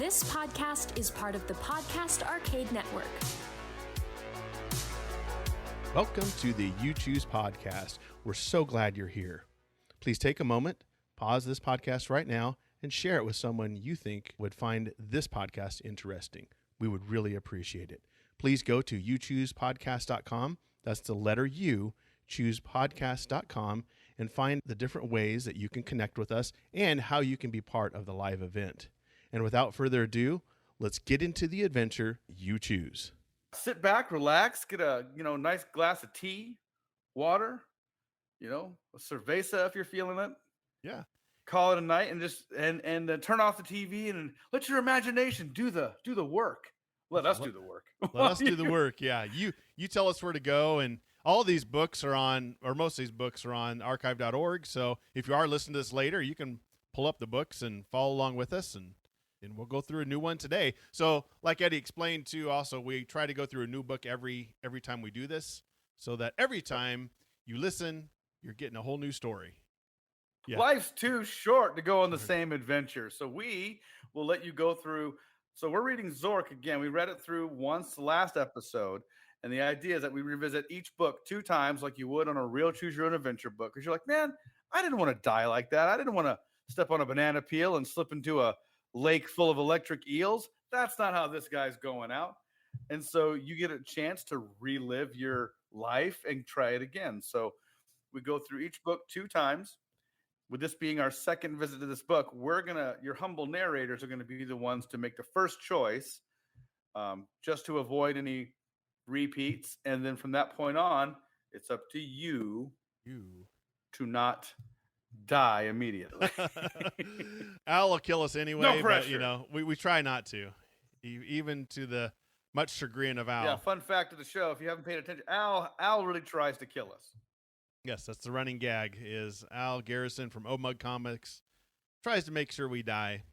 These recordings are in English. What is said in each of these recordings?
This podcast is part of the Podcast Arcade Network. Welcome to the You Choose podcast. We're so glad you're here. Please take a moment, pause this podcast right now, and share it with someone you think would find this podcast interesting. We would really appreciate it. Please go to youchoosepodcast.com. That's the letter U, choosepodcast.com, and find the different ways that you can connect with us and how you can be part of the live event. And without further ado, let's get into the adventure you choose. Sit back, relax, get a nice glass of tea, water, a cerveza if you're feeling it. Yeah. Call it a night and just and turn off the TV and let your imagination do the work. Let us do the work. Let us do the work. Yeah. You tell us where to go, and all these books are on, or most of these books are on archive.org. So if you are listening to this later, you can pull up the books and follow along with us, and we'll go through a new one today. So like Eddie explained too, also, we try to go through a new book every time we do this, so that every time you listen, you're getting a whole new story. Yeah. Life's too short to go on the same adventure. So we will let you go through. So we're reading Zork again. We read it through once last episode. And the idea is that we revisit each book 2 times like you would on a real choose your own adventure book. Because you're like, man, I didn't want to die like that. I didn't want to step on a banana peel and slip into a lake full of electric eels. That's not how this guy's going out. And so you get a chance to relive your life and try it again. So we go through each book 2 times. With this being our second visit to this book, your humble narrators are going to be the ones to make the first choice, just to avoid any repeats. And then from that point on, it's up to you to not die immediately. Al will kill us anyway. No pressure. But we try not to, even to the much chagrin of Al. Yeah, fun fact of the show, if you haven't paid attention, Al really tries to kill us. Yes, that's the running gag, is Al Garrison from Omug Comics tries to make sure we die.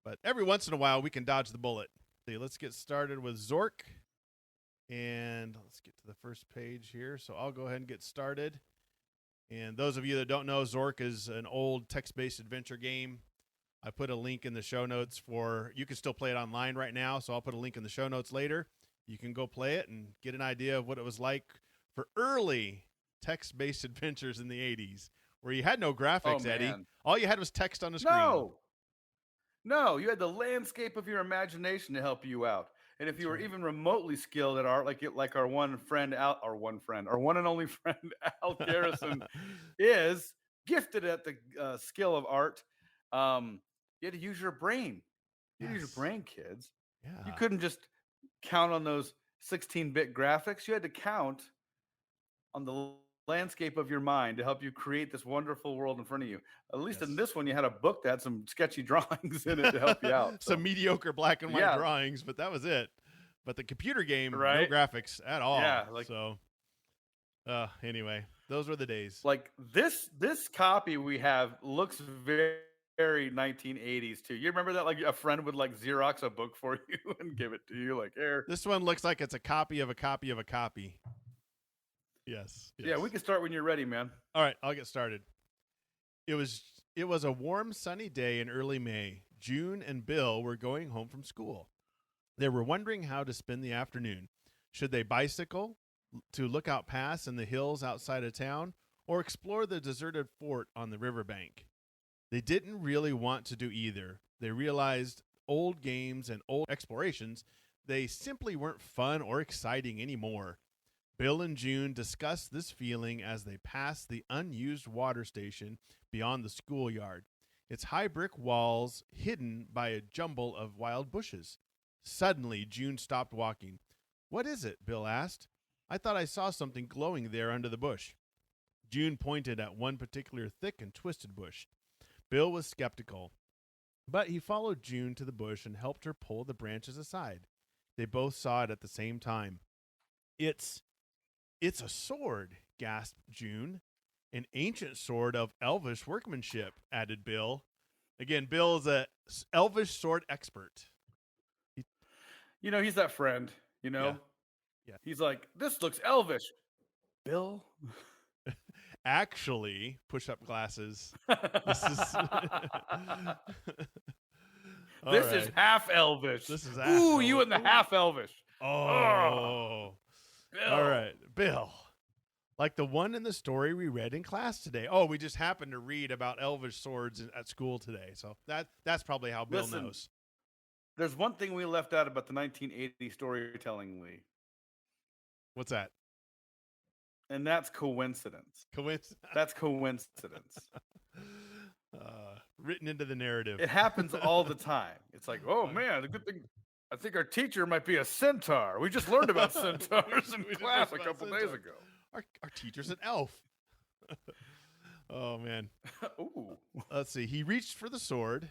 But every once in a while, we can dodge the bullet. See, let's get started with Zork. And let's get to the first page here. So I'll go ahead and get started. And those of you that don't know, Zork is an old text-based adventure game. I put a link in the show notes you can still play it online right now, so I'll put a link in the show notes later. You can go play it and get an idea of what it was like for early text-based adventures in the 80s, where you had no graphics, Eddie. All you had was text on the screen. No, you had the landscape of your imagination to help you out. And if you were even remotely skilled at art, like our one and only friend Al Garrison is gifted at the skill of art, you had to use your brain. You had to use your brain, kids. Yeah. You couldn't just count on those 16-bit graphics. You had to count on the landscape of your mind to help you create this wonderful world in front of you. At least in this one, you had a book that had some sketchy drawings in it to help you out. Some mediocre black and white drawings, but that was it. But the computer game, no graphics at all. Yeah. Anyway, those were the days. Like this copy we have looks very, very 1980s too. You remember that? Like a friend would Xerox a book for you and give it to you. Like, here. This one looks like it's a copy of a copy of a copy. Yes. Yeah, we can start when you're ready, man. All right, I'll get started. It was a warm, sunny day in early May. June and Bill were going home from school. They were wondering how to spend the afternoon. Should they bicycle to Lookout Pass in the hills outside of town, or explore the deserted fort on the riverbank? They didn't really want to do either. They realized old games and old explorations, they simply weren't fun or exciting anymore. Bill and June discussed this feeling as they passed the unused water station beyond the schoolyard, its high brick walls hidden by a jumble of wild bushes. Suddenly, June stopped walking. "What is it?" Bill asked. "I thought I saw something glowing there under the bush." June pointed at one particular thick and twisted bush. Bill was skeptical, but he followed June to the bush and helped her pull the branches aside. They both saw it at the same time. It's a sword," gasped June. "An ancient sword of elvish workmanship," added Bill. Again, Bill is a elvish sword expert. He's that friend, Yeah. He's like, "This looks elvish." Bill? Actually, push-up glasses. This is This is half elvish. This is Ooh, you in the half elvish. Oh. Bill. All right, Bill. Like the one in the story we read in class today. Oh, we just happened to read about elvish swords at school today. So that's probably how Bill knows. There's one thing we left out about the 1980 storytelling, Lee. What's that? And that's coincidence. That's coincidence. Written into the narrative. It happens all the time. It's like, oh man, the good thing. I think our teacher might be a centaur. We just learned about centaurs in class a couple days ago. Our teacher's an elf. Oh man. Ooh. Let's see. He reached for the sword.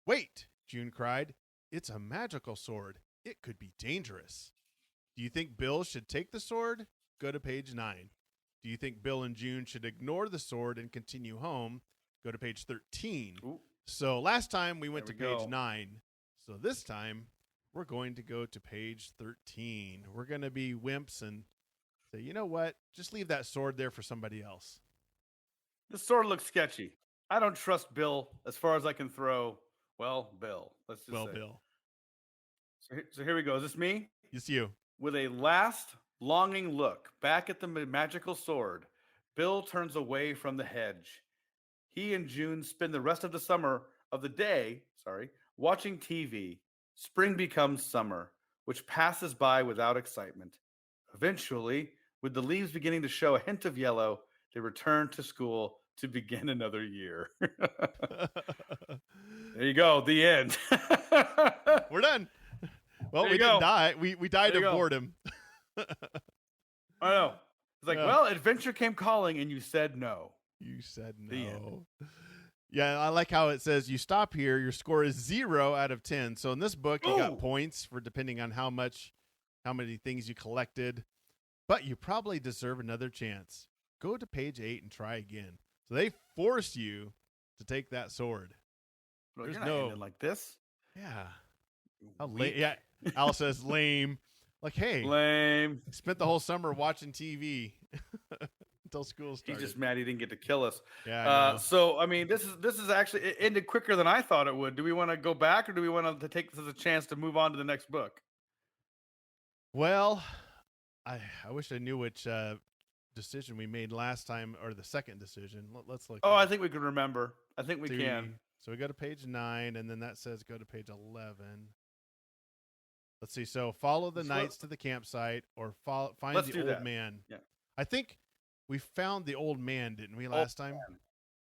Wait, June cried. It's a magical sword. It could be dangerous. Do you think Bill should take the sword? Go to page 9. Do you think Bill and June should ignore the sword and continue home? Go to page 13. Ooh. So last time we went to page go. 9. So this time we're going to go to page 13. We're going to be wimps and say, you know what? Just leave that sword there for somebody else. This sword looks sketchy. I don't trust Bill as far as I can throw. Well, Bill. Let's just say. Bill. So here we go. Is this me? It's you. With a last longing look back at the magical sword, Bill turns away from the hedge. He and June spend the rest of the day watching TV. Spring becomes summer, which passes by without excitement. Eventually, with the leaves beginning to show a hint of yellow, they return to school to begin another year. There you go. The end. We're done. Well, we didn't die. We died of boredom. I know. It's like, well, adventure came calling and you said no. You said no. Yeah, I like how it says you stop here. Your score is 0 out of 10. So in this book, you got points for depending on how many things you collected. But you probably deserve another chance. Go to page 8 and try again. So they force you to take that sword. Well, you're not ending like this. Yeah. How lame. Yeah. Al says lame. Like, hey, lame. Spent the whole summer watching TV until school started. He's just mad he didn't get to kill us. Yeah. So I mean, this is actually it ended quicker than I thought it would. Do we want to go back, or do we want to take this as a chance to move on to the next book? Well, I wish I knew which decision we made last time, or the second decision. Let's look. I think we can remember. I think we can. So we go to page 9, and then that says go to page 11. Let's see. So follow the knights to the campsite, or find the old man. Yeah. I think we found the old man, didn't we, last time?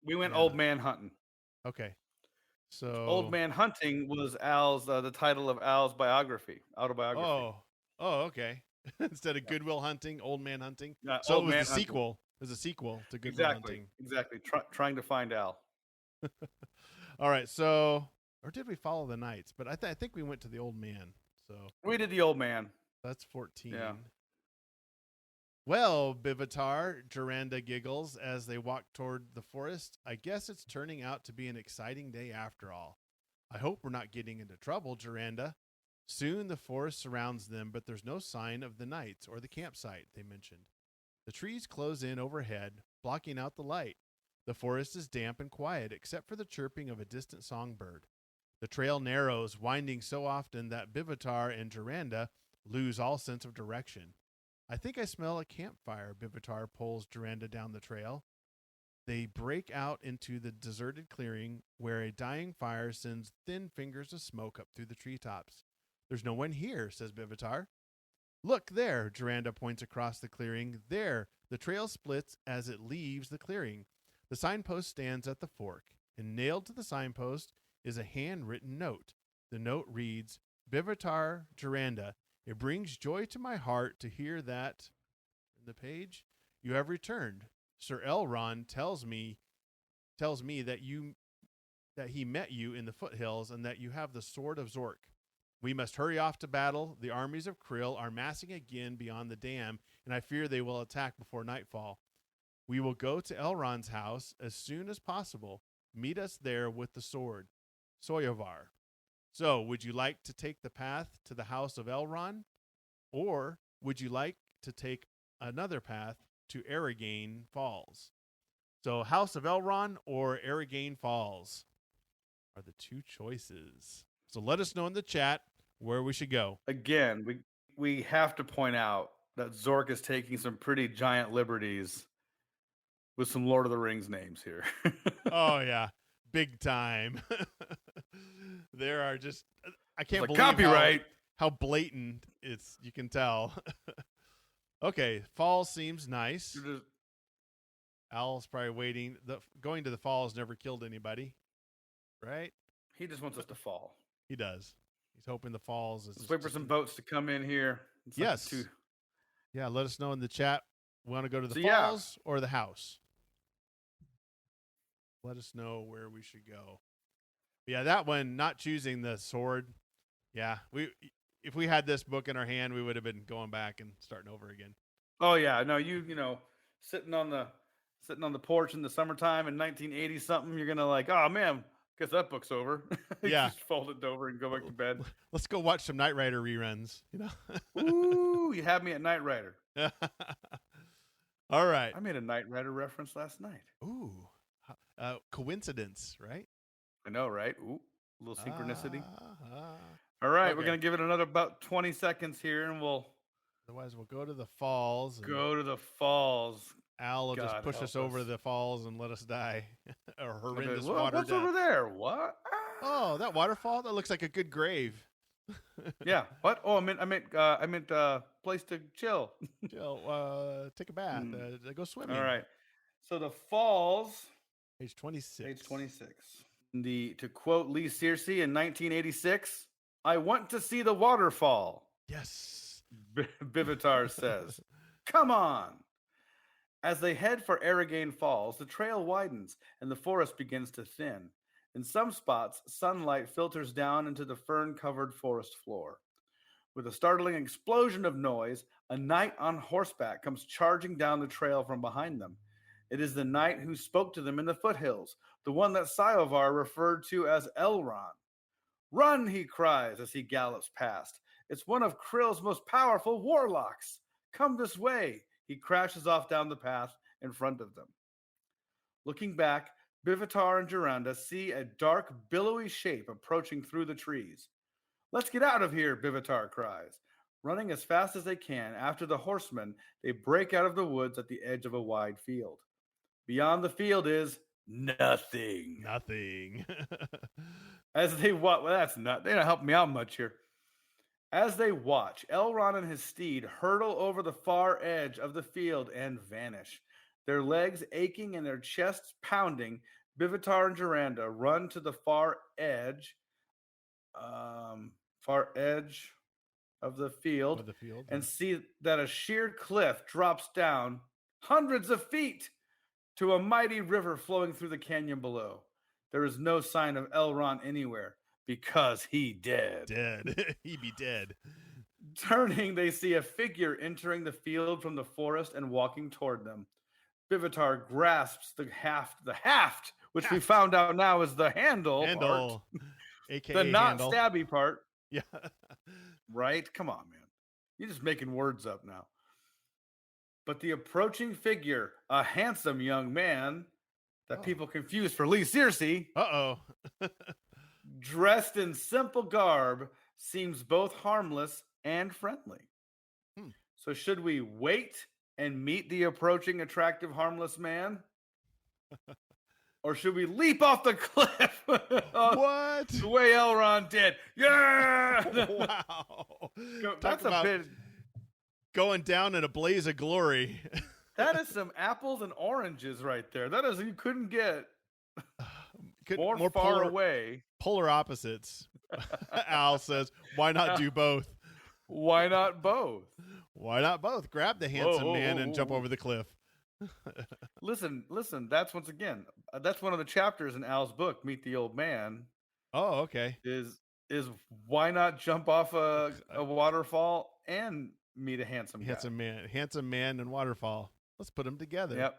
We went old man hunting. Okay. So Old Man Hunting was Al's the title of Al's autobiography. Oh, okay. Instead of Goodwill Hunting, Old Man Hunting. So it was the sequel. It was a sequel to Goodwill Hunting. Exactly. Trying to find Al. All right. So, or did we follow the knights? But I think we went to the old man. So we did the old man. That's 14. Yeah. Well, Bivitar, Duranda giggles as they walk toward the forest. I guess it's turning out to be an exciting day after all. I hope we're not getting into trouble, Duranda. Soon the forest surrounds them, but there's no sign of the knights or the campsite they mentioned. The trees close in overhead, blocking out the light. The forest is damp and quiet, except for the chirping of a distant songbird. The trail narrows, winding so often that Bivitar and Duranda lose all sense of direction. I think I smell a campfire. Bivitar pulls Duranda down the trail. They break out into the deserted clearing where a dying fire sends thin fingers of smoke up through the treetops. There's no one here, says Bivitar. Look there, Duranda points across the clearing. There, the trail splits as it leaves the clearing. The signpost stands at the fork, and nailed to the signpost is a handwritten note. The note reads, Bivitar, Duranda, it brings joy to my heart to hear that, in the page, you have returned. Sir Elrond tells me that he met you in the foothills and that you have the sword of Zork. We must hurry off to battle. The armies of Krill are massing again beyond the dam, and I fear they will attack before nightfall. We will go to Elrond's house as soon as possible. Meet us there with the sword. Soyovar. So, would you like to take the path to the house of Elrond? Or would you like to take another path to Arrogane Falls? So, House of Elrond or Arrogane Falls are the two choices. So let us know in the chat where we should go. Again, we have to point out that Zork is taking some pretty giant liberties with some Lord of the Rings names here. Oh yeah, big time. There are just I can't believe copyright. how blatant it's. You can tell. Okay, falls seems nice. Al's probably waiting. Going to the falls never killed anybody, right? He just wants us to fall. He does. He's hoping the falls is. Let's wait for some boats to come in here. It's yes. Like yeah, let us know in the chat. We want to go to the falls or the house. Let us know where we should go. But yeah, that one, not choosing the sword. Yeah, if we had this book in our hand, we would have been going back and starting over again. Oh yeah, no, you know, sitting on the porch in the summertime in 1980 something, you're gonna like, oh man, guess that book's over. Yeah, just fold it over and go back to bed. Let's go watch some Knight Rider reruns. You know. Ooh, you had me at Knight Rider. All right. I made a Knight Rider reference last night. Ooh, coincidence, right? I know, right? Ooh, a little synchronicity. All right, okay. We're gonna give it another about 20 seconds here, and otherwise we'll go to the falls. Go to the falls. Al will just push us over the falls and let us die. Or horrendous water What's death. over there? What? Oh, that waterfall? That looks like a good grave. Yeah. What? Oh, I meant place to chill. Chill. Take a bath. Go swimming. All right. So the falls. Page 26. Page 26. To quote Lee Searcy in 1986, "I want to see the waterfall." Yes. Bivitar says, "Come on." As they head for Arrogane Falls, the trail widens and the forest begins to thin. In some spots, sunlight filters down into the fern-covered forest floor. With a startling explosion of noise, a knight on horseback comes charging down the trail from behind them. It is the knight who spoke to them in the foothills, the one that Sayovar referred to as Elrond. "Run," he cries as he gallops past. "It's one of Krill's most powerful warlocks. Come this way." He crashes off down the path in front of them. Looking back, Bivitar and Duranda see a dark, billowy shape approaching through the trees. "Let's get out of here," Bivitar cries. Running as fast as they can after the horsemen, they break out of the woods at the edge of a wide field. Beyond the field is nothing. Nothing. As they watch, they don't help me out much here. As they watch, Elrond and his steed hurtle over the far edge of the field and vanish. Their legs aching and their chests pounding, Bivitar and Duranda run to the far edge of the field, and see that a sheer cliff drops down hundreds of feet to a mighty river flowing through the canyon below. There is no sign of Elrond anywhere, because he dead. He be dead. Turning, they see a figure entering the field from the forest and walking toward them. Bivitar grasps the haft, which we found out now is the handle part. AKA the not handle. Stabby part. Yeah. Right? Come on, man. You're just making words up now. But the approaching figure, a handsome young man that people confuse for Lee Searcy. Uh-oh. Dressed in simple garb, seems both harmless and friendly. So should we wait and meet the approaching attractive harmless man? Or should we leap off the cliff? What? The way Elrond did. Yeah! Wow. That's a bit... Going down in a blaze of glory. That is some apples and oranges right there. That is, you couldn't get more far away. Polar opposites. Al says, why not do both? Why not both? Why not both? Grab the handsome man and jump over the cliff. Listen. That's that's one of the chapters in Al's book, Meet the Old Man. Oh, okay. Is why not jump off a waterfall and meet a handsome man and waterfall. Let's put them together. Yep.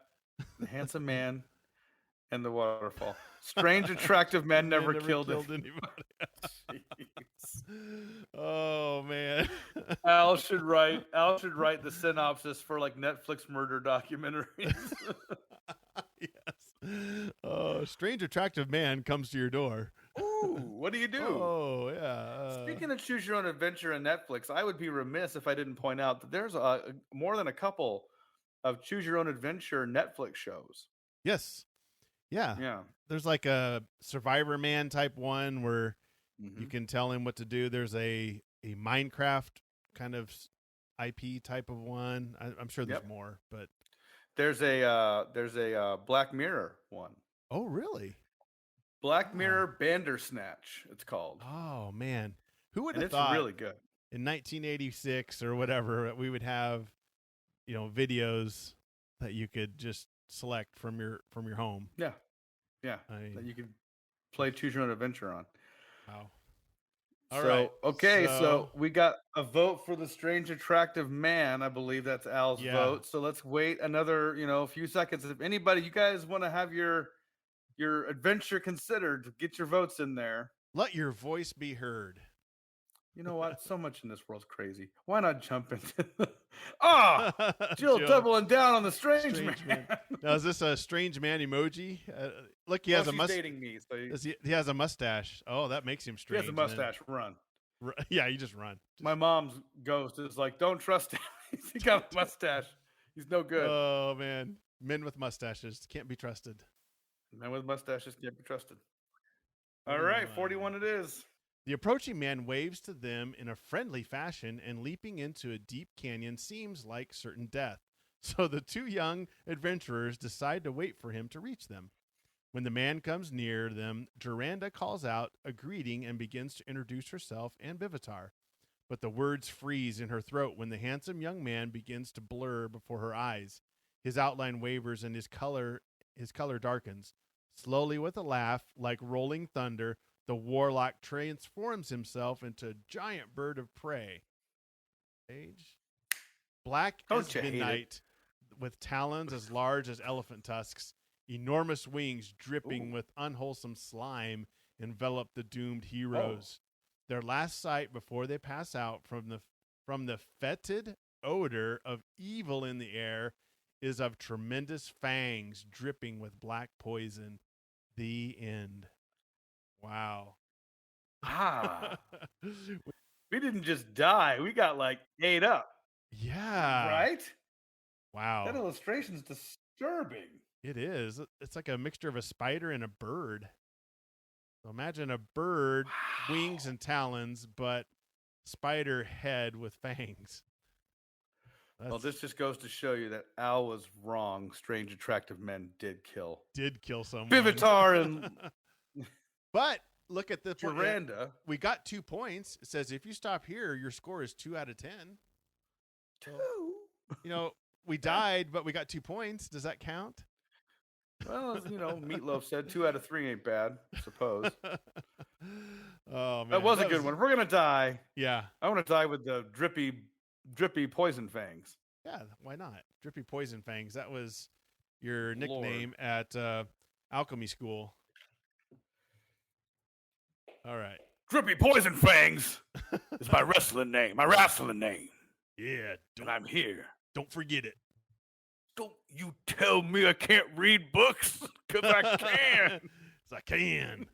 The handsome man and the waterfall. Strange, attractive men never killed anybody. Oh man. Al should write the synopsis for like Netflix murder documentaries. Yes. Oh, strange, attractive man comes to your door. Ooh. What do you do? Oh, yeah. Speaking of choose your own adventure on Netflix, I would be remiss if I didn't point out that there's more than a couple of choose your own adventure Netflix shows. Yes. Yeah. Yeah. There's like a Survivor Man type one where you can tell him what to do. There's a Minecraft kind of IP type of one. I'm sure there's more, but there's a Black Mirror one. Oh, really? Black Mirror Bandersnatch, it's called. Oh man, who would have it's thought? Really good. In 1986 or whatever, we would have, videos that you could just select from your home. Yeah. That you could play choose your own adventure on. Wow. All right. Okay, so we got a vote for the strange attractive man. I believe that's Al's vote. So let's wait another, few seconds. If anybody, you guys want to have your adventure considered, get your votes in there. Let your voice be heard. You know what? So much in this world's crazy. Why not jump into Jill doubling down on the strange man. Now, is this a strange man emoji? Look, he has a mustache. Dating me, so he has a mustache. Oh, that makes him strange. He has a mustache. Run. Yeah, you just run. My mom's ghost is like, don't trust him. He's got a mustache. He's no good. Oh, man. Men with mustaches can't be trusted. Men with mustaches can't be trusted. All right, 41 it is. The approaching man waves to them in a friendly fashion, and leaping into a deep canyon seems like certain death. So the two young adventurers decide to wait for him to reach them. When the man comes near them, Duranda calls out a greeting and begins to introduce herself and Vivitar. But the words freeze in her throat when the handsome young man begins to blur before her eyes. His outline wavers and his color darkens. Slowly, with a laugh like rolling thunder, the warlock transforms himself into a giant bird of prey. Black as midnight, with talons as large as elephant tusks, enormous wings dripping with unwholesome slime envelop the doomed heroes. Their last sight before they pass out from the fetid odor of evil in the air is of tremendous fangs dripping with black poison. The end. Wow. We didn't just die. We got ate up. Yeah. Right? Wow. That illustration's disturbing. It is. It's like a mixture of a spider and a bird. So imagine a bird, wings wings but spider head with fangs. Well, this just goes to show you that Al was wrong. Strange attractive men did kill someone. Vivitar and but look at the Duranda. We got 2 points. It says if you stop here, your score is 2 out of 10. 2. We died, but we got 2 points. Does that count? Well, Meatloaf said 2 out of 3 ain't bad, I suppose. Oh man, that was a good one. If we're gonna die, yeah, I want to die with the drippy poison fangs. Yeah, why not? Drippy poison fangs. That was your nickname at alchemy school. All right. Drippy poison fangs is my wrestling name. Yeah. And I'm here. Don't forget it. Don't you tell me I can't read books, because I can. I can.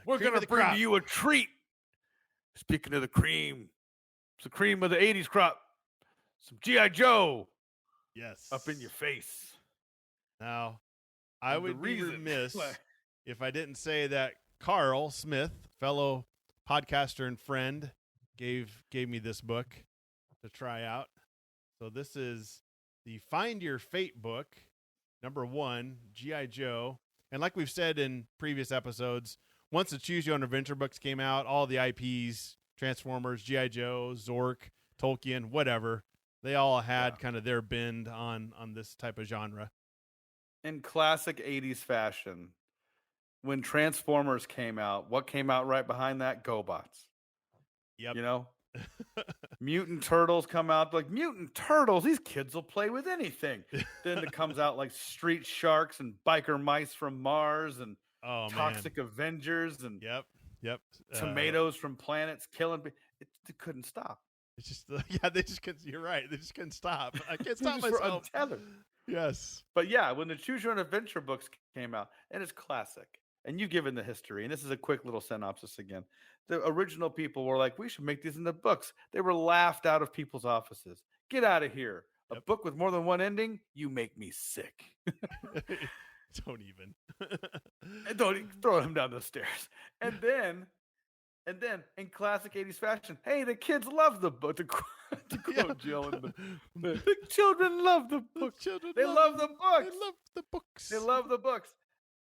We're going to bring you a treat. Speaking of the cream, it's the cream of the 80s crop. Some GI Joe. Yes. Up in your face. Now, I would be remiss if I didn't say that Carl Smith, fellow podcaster and friend, gave me this book to try out. So this is the Find Your Fate book, number 1, GI Joe. And like we've said in previous episodes, once the Choose Your Own Adventure books came out, all the IPs, Transformers, GI Joe, Zork, Tolkien, whatever, they all had kind of their bend on this type of genre. In classic 80s fashion, when Transformers came out, what came out right behind that? GoBots. Yep. Mutant Turtles come out. Like, Mutant Turtles, these kids will play with anything. Then it comes out like Street Sharks and Biker Mice from Mars and Toxic Avengers and Yep. Tomatoes from planets killing. It couldn't stop. It's just, they just couldn't. You're right. They just couldn't stop. I can't stop myself. Untethered. Yes. But yeah, when the Choose Your Own Adventure books came out, and it's classic. and you given the history, and this is a quick little synopsis again. The original people were like, we should make these into books. They were laughed out of people's offices. Get out of here. A book with more than one ending? You make me sick. Don't even. And don't throw him down the stairs. And then, in classic 80s fashion, hey, the kids love the book. To quote Jill, the children love the books. They love the books. They love the books. They love the books.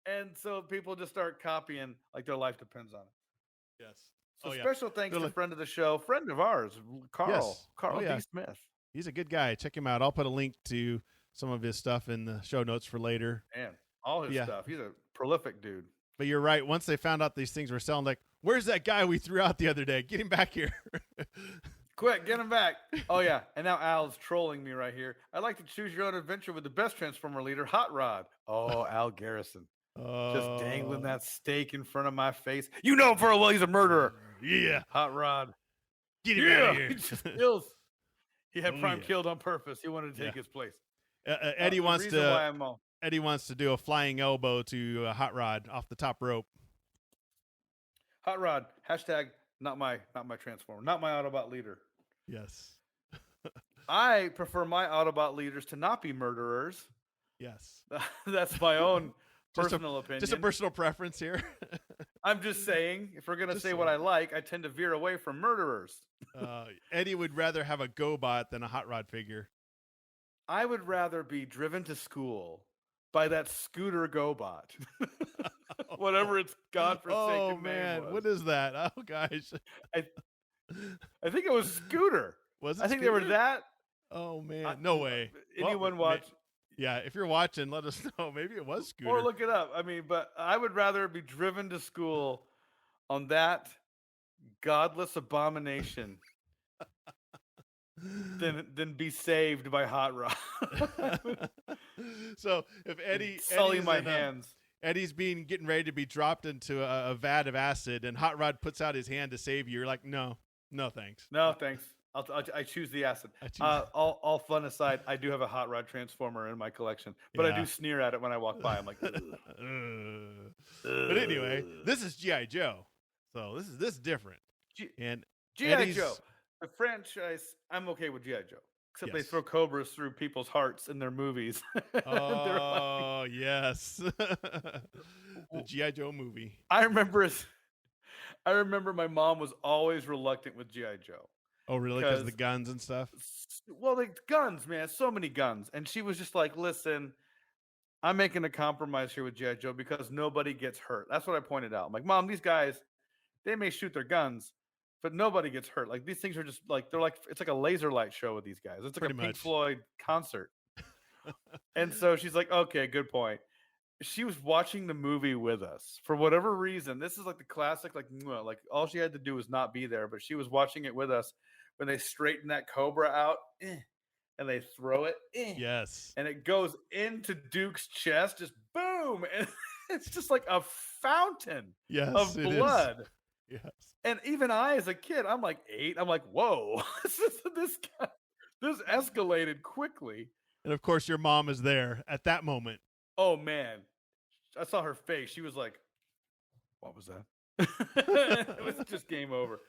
And so people just start copying like their life depends on it. Yes. So special thanks to friend of the show, friend of ours, Carl. Yes. Carl D. Smith. He's a good guy. Check him out. I'll put a link to some of his stuff in the show notes for later. Man, all his stuff. He's a prolific dude. But you're right. Once they found out these things were selling, like, where's that guy we threw out the other day? Get him back here. Quick, get him back. Oh, yeah. And now Al's trolling me right here. I'd like to choose your own adventure with the best Transformer leader, Hot Rod. Oh, Al Garrison. Just dangling that steak in front of my face. You know for a well he's a murderer. Yeah. Hot Rod. Get him out of here. He just kills. He had Prime killed on purpose. He wanted to take his place. Eddie wants to do a flying elbow to Hot Rod off the top rope. Hot Rod. Hashtag not my Transformer. Not my Autobot leader. Yes. I prefer my Autobot leaders to not be murderers. Yes. That's my own personal opinion. Just a personal preference here. I'm just saying, if we're going to say what I like, I tend to veer away from murderers. Eddie would rather have a GoBot than a Hot Rod figure. I would rather be driven to school by that scooter GoBot. Whatever its godforsaken name was. Oh, man. What is that? Oh, gosh. I think it was Scooter. Was it I think Scooter? they were that. Oh, man. No way. Anyone watch? Yeah, if you're watching, let us know. Maybe it was Scooter. Or look it up. I mean, but I would rather be driven to school on that godless abomination than be saved by Hot Rod. So if sully my hands. Eddie's getting ready to be dropped into a vat of acid, and Hot Rod puts out his hand to save you. You're like, no thanks. No thanks. I choose the acid. All fun aside, I do have a Hot Rod Transformer in my collection, but I do sneer at it when I walk by. I'm like, but anyway, this is GI Joe, so this is different. And GI Joe, the franchise, I'm okay with GI Joe, except they throw cobras through people's hearts in their movies. Oh yes, the GI Joe movie. I remember my mom was always reluctant with GI Joe. Oh, really? Because of the guns and stuff? Well, the guns, man. So many guns. And she was just like, listen, I'm making a compromise here with G.I. Joe because nobody gets hurt. That's what I pointed out. I'm like, Mom, these guys, they may shoot their guns, but nobody gets hurt. Like, these things are just like, it's like a laser light show with these guys. It's like a Pink Floyd concert. And so she's like, okay, good point. She was watching the movie with us for whatever reason. This is like the classic, like all she had to do was not be there, but she was watching it with us when they straighten that cobra out and they throw it. Yes. And it goes into Duke's chest, just boom. And it's just like a fountain of blood. Yes. And even I, as a kid, I'm like 8. I'm like, whoa, this escalated quickly. And of course, your mom is there at that moment. Oh, man. I saw her face. She was like, what was that? It was just game over.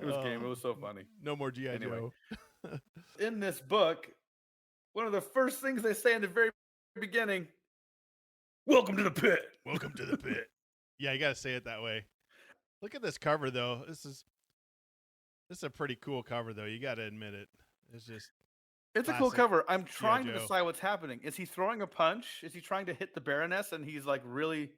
It was game. It was so funny. No more G.I. Joe. In this book, one of the first things they say in the very beginning, welcome to the pit. Welcome to the pit. Yeah, you got to say it that way. Look at this cover, though. This is a pretty cool cover, though. You got to admit it. It's a cool cover. I'm trying to decide what's happening. Is he throwing a punch? Is he trying to hit the Baroness and he's like really...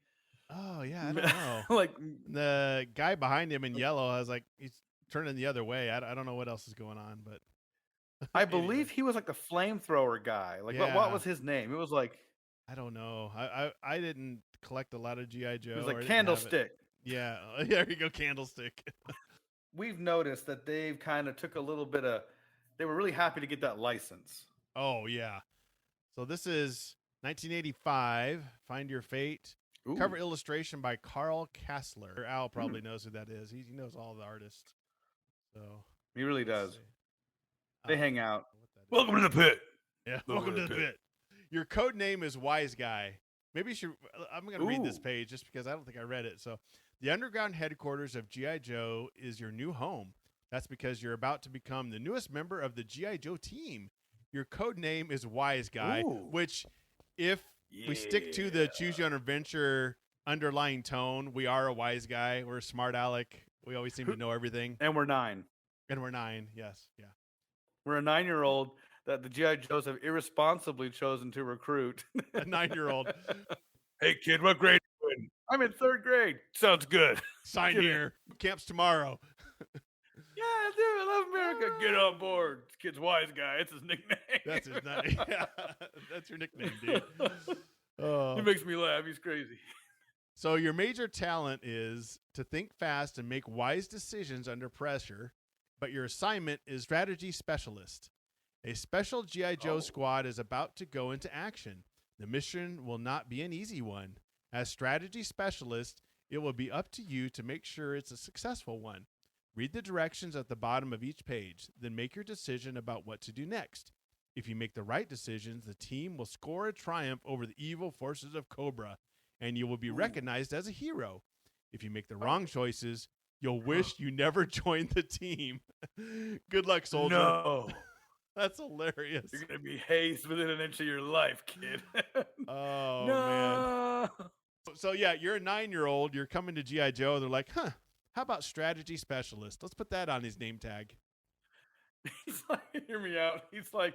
Oh, yeah, I don't know. Like the guy behind him in yellow, I was like, he's turning the other way. I don't know what else is going on, but... I believe he was like the flamethrower guy. Like, what was his name? It was like... I don't know. I didn't collect a lot of G.I. Joe. It was like Candlestick. Yeah, there you go, Candlestick. We've noticed that they've kind of took a little bit of... They were really happy to get that license. Oh, yeah. So this is 1985, Find Your Fate. Ooh. Cover illustration by Carl Kassler. Al probably knows who that is. He knows all the artists. So he really does. They hang out. Welcome to the pit. Yeah, welcome to the pit. Your code name is Wise Guy, Maybe you should. I'm going to read this Ooh. page just because I don't think I read it. So, the underground headquarters of GI Joe is your new home. That's because you're about to become the newest member of the GI Joe team. Your code name is Wise Guy, Ooh. which, if we stick to the Choose Your Own Adventure underlying tone, we are a wise guy. We're a smart aleck. We always seem to know everything. And we're 9. And we're 9. Yes. Yeah. We're a 9-year-old that the GI Joes have irresponsibly chosen to recruit. A 9-year-old. Hey, kid, what grade are you in? I'm in 3rd grade. Sounds good. Sign Get here. Camp's tomorrow. Yeah, dude, I love America. Get on board. This kid's Wise Guy. It's his nickname. That's his name. Yeah. That's your nickname, dude. He makes me laugh. He's crazy. So your major talent is to think fast and make wise decisions under pressure, but your assignment is strategy specialist. A special G.I. Joe squad is about to go into action. The mission will not be an easy one. As strategy specialist, it will be up to you to make sure it's a successful one. Read the directions at the bottom of each page, then make your decision about what to do next. If you make the right decisions, the team will score a triumph over the evil forces of Cobra, and you will be recognized as a hero. If you make the wrong choices, you'll wish you never joined the team. Good luck, soldier. No. That's hilarious. You're going to be hazed within an inch of your life, kid. Oh, no. man. So, yeah, you're a 9-year-old. You're coming to G.I. Joe. They're like, how about strategy specialist? Let's put that on his name tag. He's like, hear me out. He's like,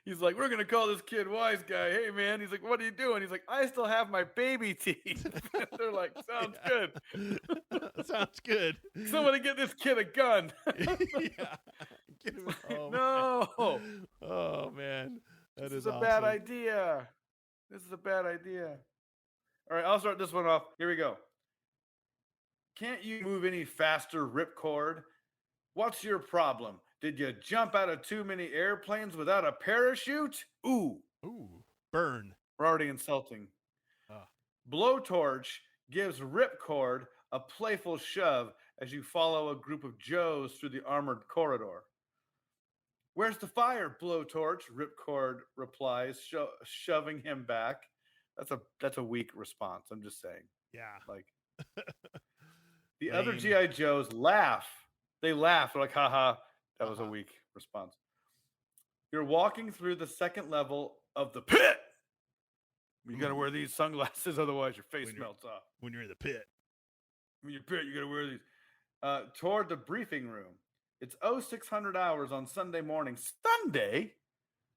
we're going to call this kid Wise Guy. Hey, man. He's like, what are you doing? He's like, I still have my baby teeth. They're like, sounds good. Sounds good. Somebody get this kid a gun. Yeah. No. Oh, man. That This is awesome. a bad idea. This is a bad idea. All right, I'll start this one off. Here we go. Can't you move any faster, Ripcord? What's your problem? Did you jump out of too many airplanes without a parachute? Ooh. Burn. We're already insulting. Blowtorch gives Ripcord a playful shove as you follow a group of Joes through the armored corridor. Where's the fire, Blowtorch? Ripcord replies, shoving him back. That's a weak response. I'm just saying. Yeah. Like the other GI Joes laugh. They laugh. They're like, haha, that was a weak response. You're walking through the second level of the pit. You got to wear these sunglasses, otherwise your face melts off. When you're in the pit. When you're pit, you got to wear these. Toward the briefing room. It's 0600 hours on Sunday morning. Sunday?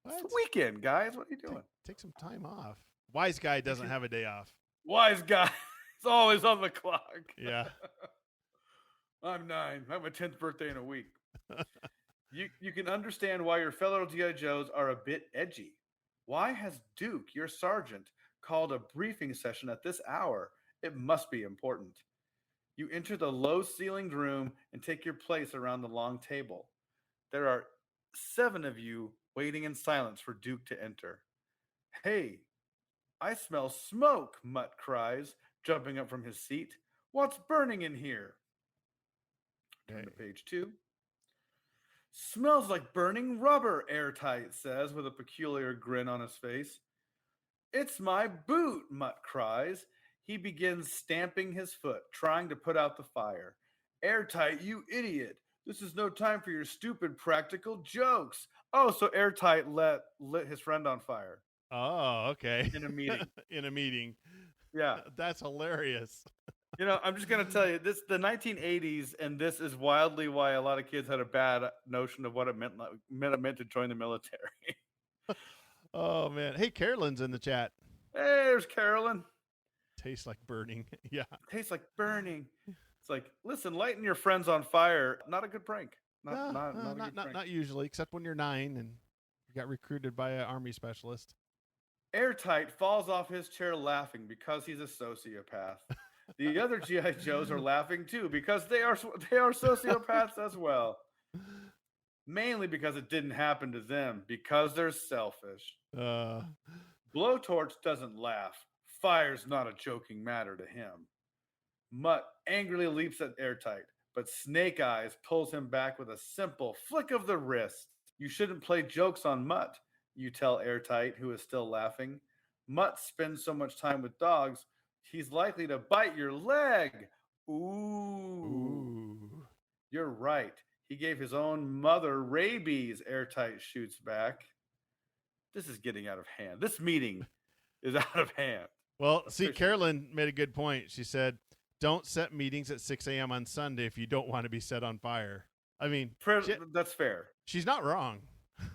It's the weekend, guys. What are you doing? Take some time off. Wise Guy doesn't have a day off. Wise Guy. It's always on the clock. Yeah. I'm 9. I have my 10th birthday in a week. You can understand why your fellow G.I. Joes are a bit edgy. Why has Duke, your sergeant, called a briefing session at this hour? It must be important. You enter the low-ceilinged room and take your place around the long table. There are 7 of you waiting in silence for Duke to enter. Hey, I smell smoke, Mutt cries, jumping up from his seat. What's burning in here? Turn to page 2. Smells like burning rubber, Airtight says with a peculiar grin on his face. It's my boot, Mutt cries. He begins stamping his foot, trying to put out the fire. Airtight, you idiot. This is no time for your stupid practical jokes. Oh, so Airtight lit his friend on fire. Oh, okay. In a meeting. In a meeting. Yeah. That's hilarious. You know, I'm just going to tell you, the 1980s, and this is wildly why a lot of kids had a bad notion of what it meant to join the military. Oh, man. Hey, Carolyn's in the chat. Hey, there's Carolyn. Tastes like burning. Yeah. Tastes like burning. It's like, listen, lighting your friends on fire, not a good prank. Not usually, except when you're 9 and you got recruited by an army specialist. Airtight falls off his chair laughing because he's a sociopath. The other G.I. Joes are laughing too because they are sociopaths as well. Mainly because it didn't happen to them, because they're selfish. Blowtorch doesn't laugh. Fire's not a joking matter to him. Mutt angrily leaps at Airtight, but Snake Eyes pulls him back with a simple flick of the wrist. You shouldn't play jokes on Mutt, you tell Airtight, who is still laughing. Mutt spends so much time with dogs, he's likely to bite your leg. Ooh. You're right. He gave his own mother rabies, Airtight shoots back. This is getting out of hand. This meeting is out of hand. Well, see, Carolyn made a good point. She said, don't set meetings at 6 a.m. on Sunday if you don't want to be set on fire. I mean, that's fair. She's not wrong.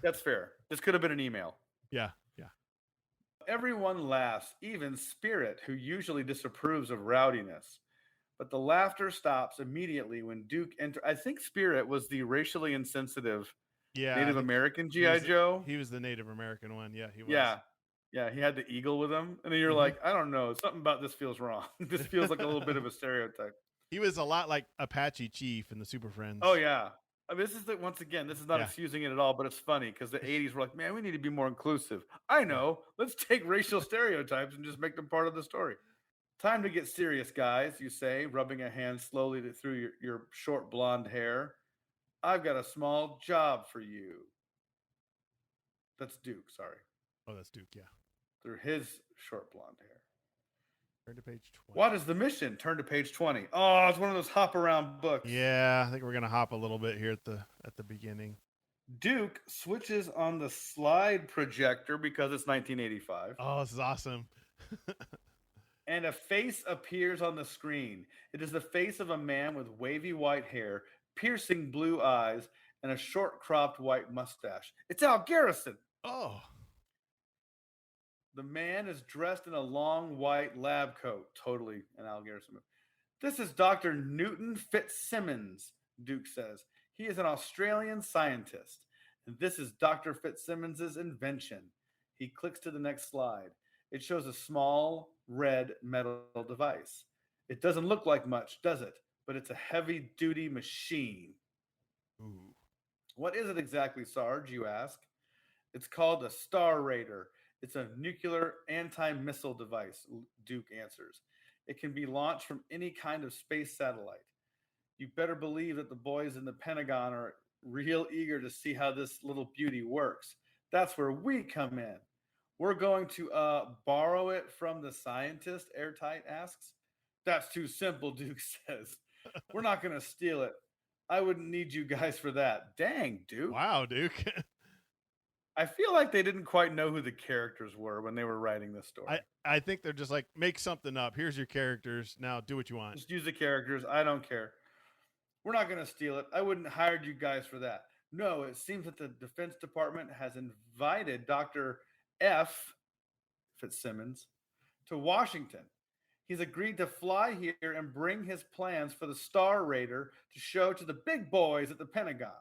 That's fair. This could have been an email. Yeah. Everyone laughs, even Spirit, who usually disapproves of rowdiness. But the laughter stops immediately when Duke enters. I think Spirit was the racially insensitive Native American GI Joe. He was the Native American one. Yeah, he was. Yeah, he had the eagle with him. And then you're like, I don't know. Something about this feels wrong. This feels like a little bit of a stereotype. He was a lot like Apache Chief in the Super Friends. Oh, yeah. I mean, once again, this is not excusing it at all, but it's funny because the 80s were like, man, we need to be more inclusive. I know. Let's take racial stereotypes and just make them part of the story. Time to get serious, guys, you say, rubbing a hand slowly through your short blonde hair. I've got a small job for you. That's Duke, sorry. Oh, that's Duke, yeah. Through his short blonde hair. Turn to page 20. What is the mission? Turn to page 20. Oh, it's one of those hop around books. Yeah, I think we're gonna hop a little bit here at the beginning. Duke switches on the slide projector because it's 1985. Oh, this is awesome. And a face appears on the screen. It is the face of a man with wavy white hair, piercing blue eyes, and a short cropped white mustache. It's Al Garrison. Oh. The man is dressed in a long white lab coat. Totally an Al Garrison move. This is Dr. Newton Fitzsimmons, Duke says. He is an Australian scientist. And this is Dr. Fitzsimmons' invention. He clicks to the next slide. It shows a small red metal device. It doesn't look like much, does it? But it's a heavy-duty machine. Ooh. What is it exactly, Sarge, you ask? It's called a Star Raider. It's a nuclear anti-missile device, Duke answers. It can be launched from any kind of space satellite. You better believe that the boys in the Pentagon are real eager to see how this little beauty works. That's where we come in. We're going to borrow it from the scientist, Airtight asks. That's too simple, Duke says. We're not going to steal it. I wouldn't need you guys for that. Dang, Duke. Wow, Duke. I feel like they didn't quite know who the characters were when they were writing this story. I think they're just like, make something up. Here's your characters. Now do what you want. Just use the characters. I don't care. We're not going to steal it. I wouldn't hire you guys for that. No, it seems that the Defense Department has invited Dr. F. Fitzsimmons to Washington. He's agreed to fly here and bring his plans for the Star Raider to show to the big boys at the Pentagon.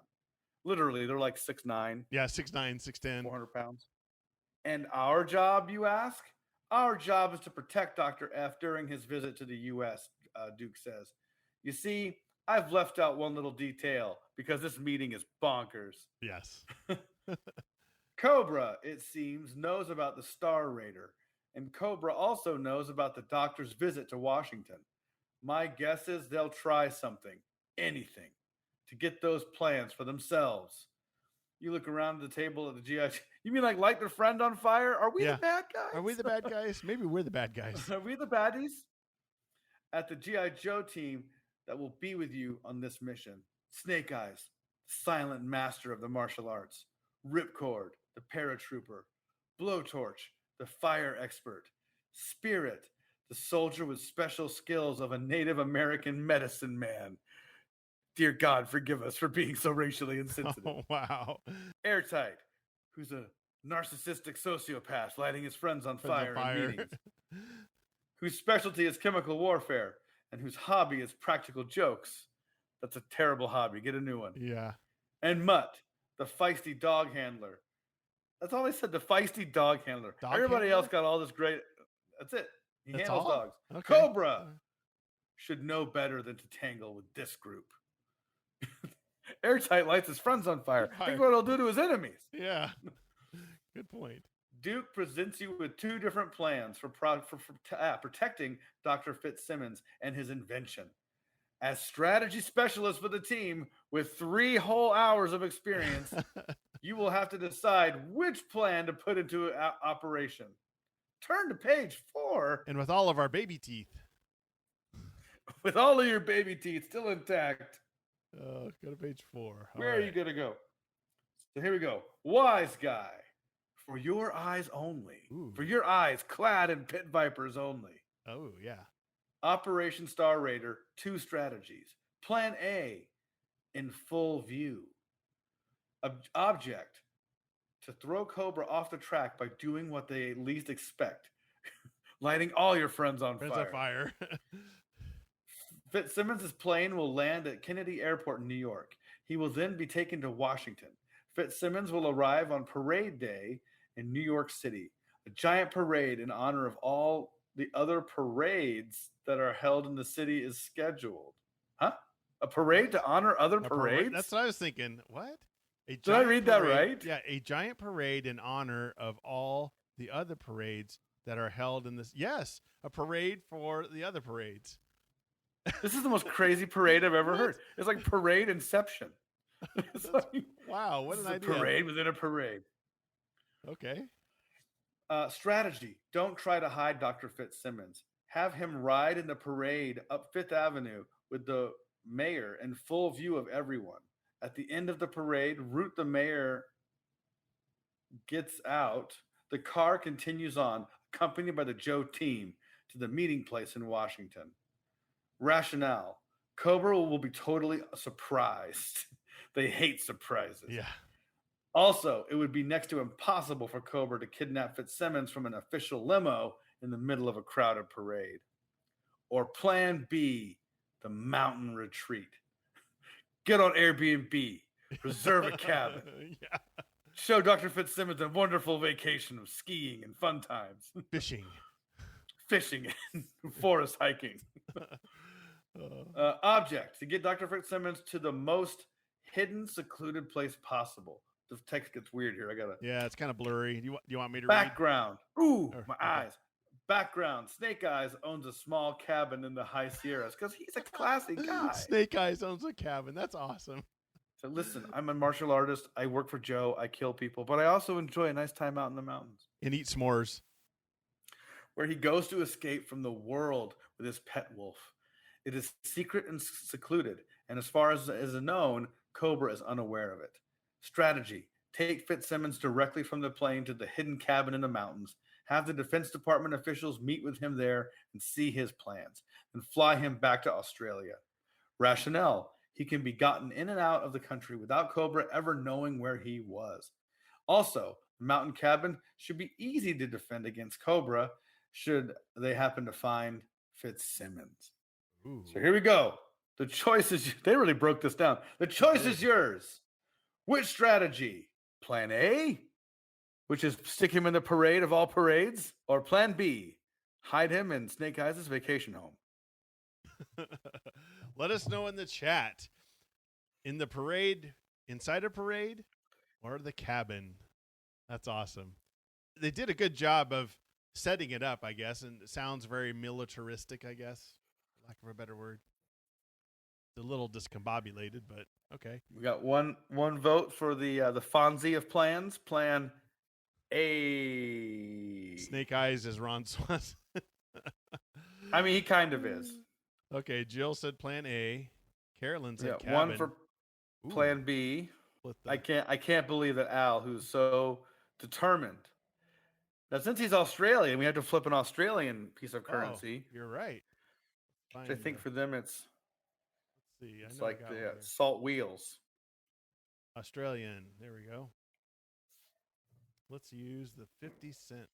Literally, they're like 6'9". Yeah, 6'9", 6'10". 400 pounds. And our job, you ask? Our job is to protect Dr. F during his visit to the U.S., Duke says. You see, I've left out one little detail because this meeting is bonkers. Yes. Cobra, it seems, knows about the Star Raider, and Cobra also knows about the doctor's visit to Washington. My guess is they'll try something, anything, to get those plans for themselves. You look around the table at the GI. You mean like light their friend on fire? Are we the bad guys? Are we the bad guys? Maybe we're the bad guys. Are we the baddies? At the GI Joe team that will be with you on this mission. Snake Eyes, silent master of the martial arts. Ripcord, the paratrooper. Blowtorch, the fire expert. Spirit, the soldier with special skills of a Native American medicine man. Dear God, forgive us for being so racially insensitive. Oh, wow. Airtight, who's a narcissistic sociopath lighting his friends on fire in meetings. Whose specialty is chemical warfare and whose hobby is practical jokes. That's a terrible hobby. Get a new one. Yeah. And Mutt, the feisty dog handler. That's all they said, the feisty dog handler. Everybody else got all this great. That's it. He handles dogs. Okay. Cobra should know better than to tangle with this group. Airtight lights his friends on fire. Think what it'll do to his enemies. Yeah. Good point. Duke presents you with two different plans for protecting Dr. Fitzsimmons and his invention. As strategy specialist for the team with 3 whole hours of experience, you will have to decide which plan to put into operation. Turn to page 4. And with all of our baby teeth. With all of your baby teeth still intact. Go to page 4. Where are you going to go? So here we go. Wise guy. For your eyes only. Ooh. For your eyes clad in pit vipers only. Oh, yeah. Operation Star Raider, 2 strategies. Plan A, in full view. Object, to throw Cobra off the track by doing what they least expect. Lighting all your friends on fire. Fitzsimmons' plane will land at Kennedy Airport in New York. He will then be taken to Washington. Fitzsimmons will arrive on Parade Day in New York City. A giant parade in honor of all the other parades that are held in the city is scheduled. Huh? A parade to honor other parades? That's what I was thinking. What? Did I read that right? Yeah, a giant parade in honor of all the other parades that are held in this. Yes, a parade for the other parades. This is the most crazy parade I've ever heard. It's like parade inception. Wow, what an idea. Parade within a parade. Okay. Strategy. Don't try to hide Dr. Fitzsimmons. Have him ride in the parade up Fifth Avenue with the mayor in full view of everyone. At the end of the parade, route the mayor gets out. The car continues on, accompanied by the Joe team, to the meeting place in Washington. Rationale. Cobra will be totally surprised. They hate surprises. Yeah. Also, it would be next to impossible for Cobra to kidnap Fitzsimmons from an official limo in the middle of a crowded parade. Or Plan B, the mountain retreat. Get on Airbnb. Reserve a cabin. Yeah. Show Dr. Fitzsimmons a wonderful vacation of skiing and fun times. Fishing and forest hiking. Object. To get Dr. Fitzsimmons to the most hidden, secluded place possible. The text gets weird here. Yeah, it's kind of blurry. Do you want me to Background. Ooh, my eyes. Background. Snake Eyes owns a small cabin in the High Sierras because he's a classy guy. Snake Eyes owns a cabin. That's awesome. So listen, I'm a martial artist. I work for Joe. I kill people, but I also enjoy a nice time out in the mountains. And eat s'mores. Where he goes to escape from the world with his pet wolf. It is secret and secluded, and as far as is known, Cobra is unaware of it. Strategy. Take Fitzsimmons directly from the plane to the hidden cabin in the mountains. Have the Defense Department officials meet with him there and see his plans, and fly him back to Australia. Rationale. He can be gotten in and out of the country without Cobra ever knowing where he was. Also, the mountain cabin should be easy to defend against Cobra should they happen to find Fitzsimmons. Ooh. So here we go. The choice is, they really broke this down. The choice is yours. Which strategy? Plan A, which is stick him in the parade of all parades, or Plan B, hide him in Snake Eyes' vacation home. Let us know in the chat. In the parade, inside a parade, or the cabin? That's awesome. They did a good job of setting it up, I guess, and it sounds very militaristic, I guess, for lack of a better word. It's a little discombobulated, but okay. We got one vote for the Fonzie of plans. Plan A. Snake Eyes is Ron Swanson. I mean, he kind of is. Okay, Jill said Plan A. Carolyn said cabin. One for Plan B. I can't believe that Al, who's so determined. Now, since he's Australian, we have to flip an Australian piece of currency. You're right. Which I think for them it's like the salt wheels. Australian. There we go. Let's use the 50-cent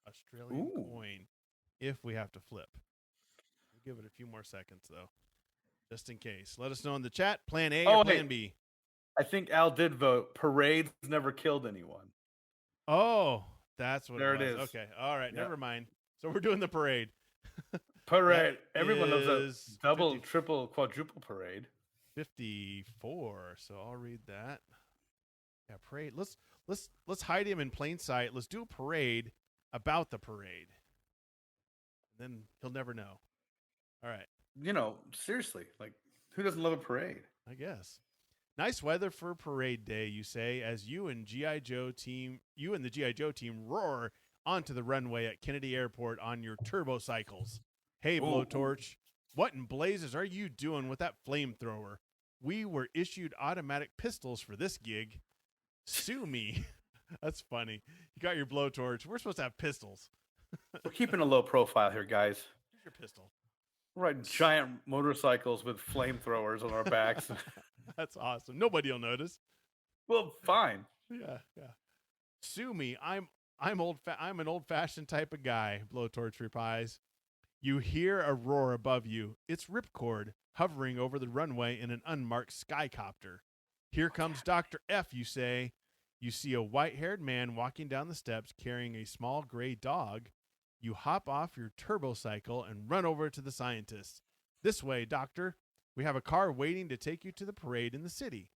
Australian coin if we have to flip. We'll give it a few more seconds, though, just in case. Let us know in the chat. Plan A or Plan B. I think Al did vote. Parades never killed anyone. Oh, that's what there it is. Okay. All right. Yep. Never mind. So we're doing the parade. Parade. Everyone loves a double, triple, quadruple parade. 54. So I'll read that. Yeah, parade. Let's hide him in plain sight. Let's do a parade about the parade. And then he'll never know. All right. You know, seriously, like who doesn't love a parade? I guess. Nice weather for parade day, you say, as you and the GI Joe team roar onto the runway at Kennedy Airport on your turbo cycles. Hey, Ooh. Blowtorch, what in blazes are you doing with that flamethrower? We were issued automatic pistols for this gig. Sue me. That's funny. You got your blowtorch. We're supposed to have pistols. We're keeping a low profile here, guys. Here's your pistol. We're riding giant motorcycles with flamethrowers on our backs. That's awesome. Nobody will notice. Well, fine. Yeah. Sue me. I'm an old-fashioned type of guy, Blowtorch replies. You hear a roar above you. It's Ripcord hovering over the runway in an unmarked skycopter. Here comes Dr. F, you say. You see a white-haired man walking down the steps carrying a small gray dog. You hop off your turbo cycle and run over to the scientist. This way, doctor. We have a car waiting to take you to the parade in the city.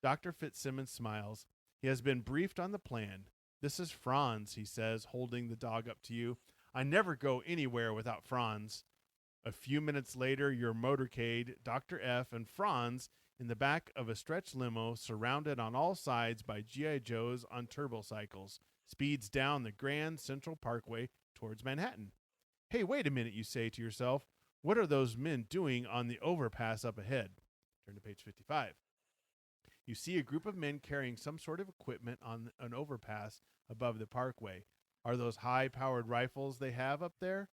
Dr. Fitzsimmons smiles. He has been briefed on the plan. This is Franz, he says, holding the dog up to you. I never go anywhere without Franz. A few minutes later, your motorcade, Dr. F, and Franz in the back of a stretch limo surrounded on all sides by GI Joes on turbocycles, speeds down the Grand Central Parkway towards Manhattan. Hey, wait a minute, you say to yourself. What are those men doing on the overpass up ahead? Turn to page 55. You see a group of men carrying some sort of equipment on an overpass above the parkway. Are those high-powered rifles they have up there?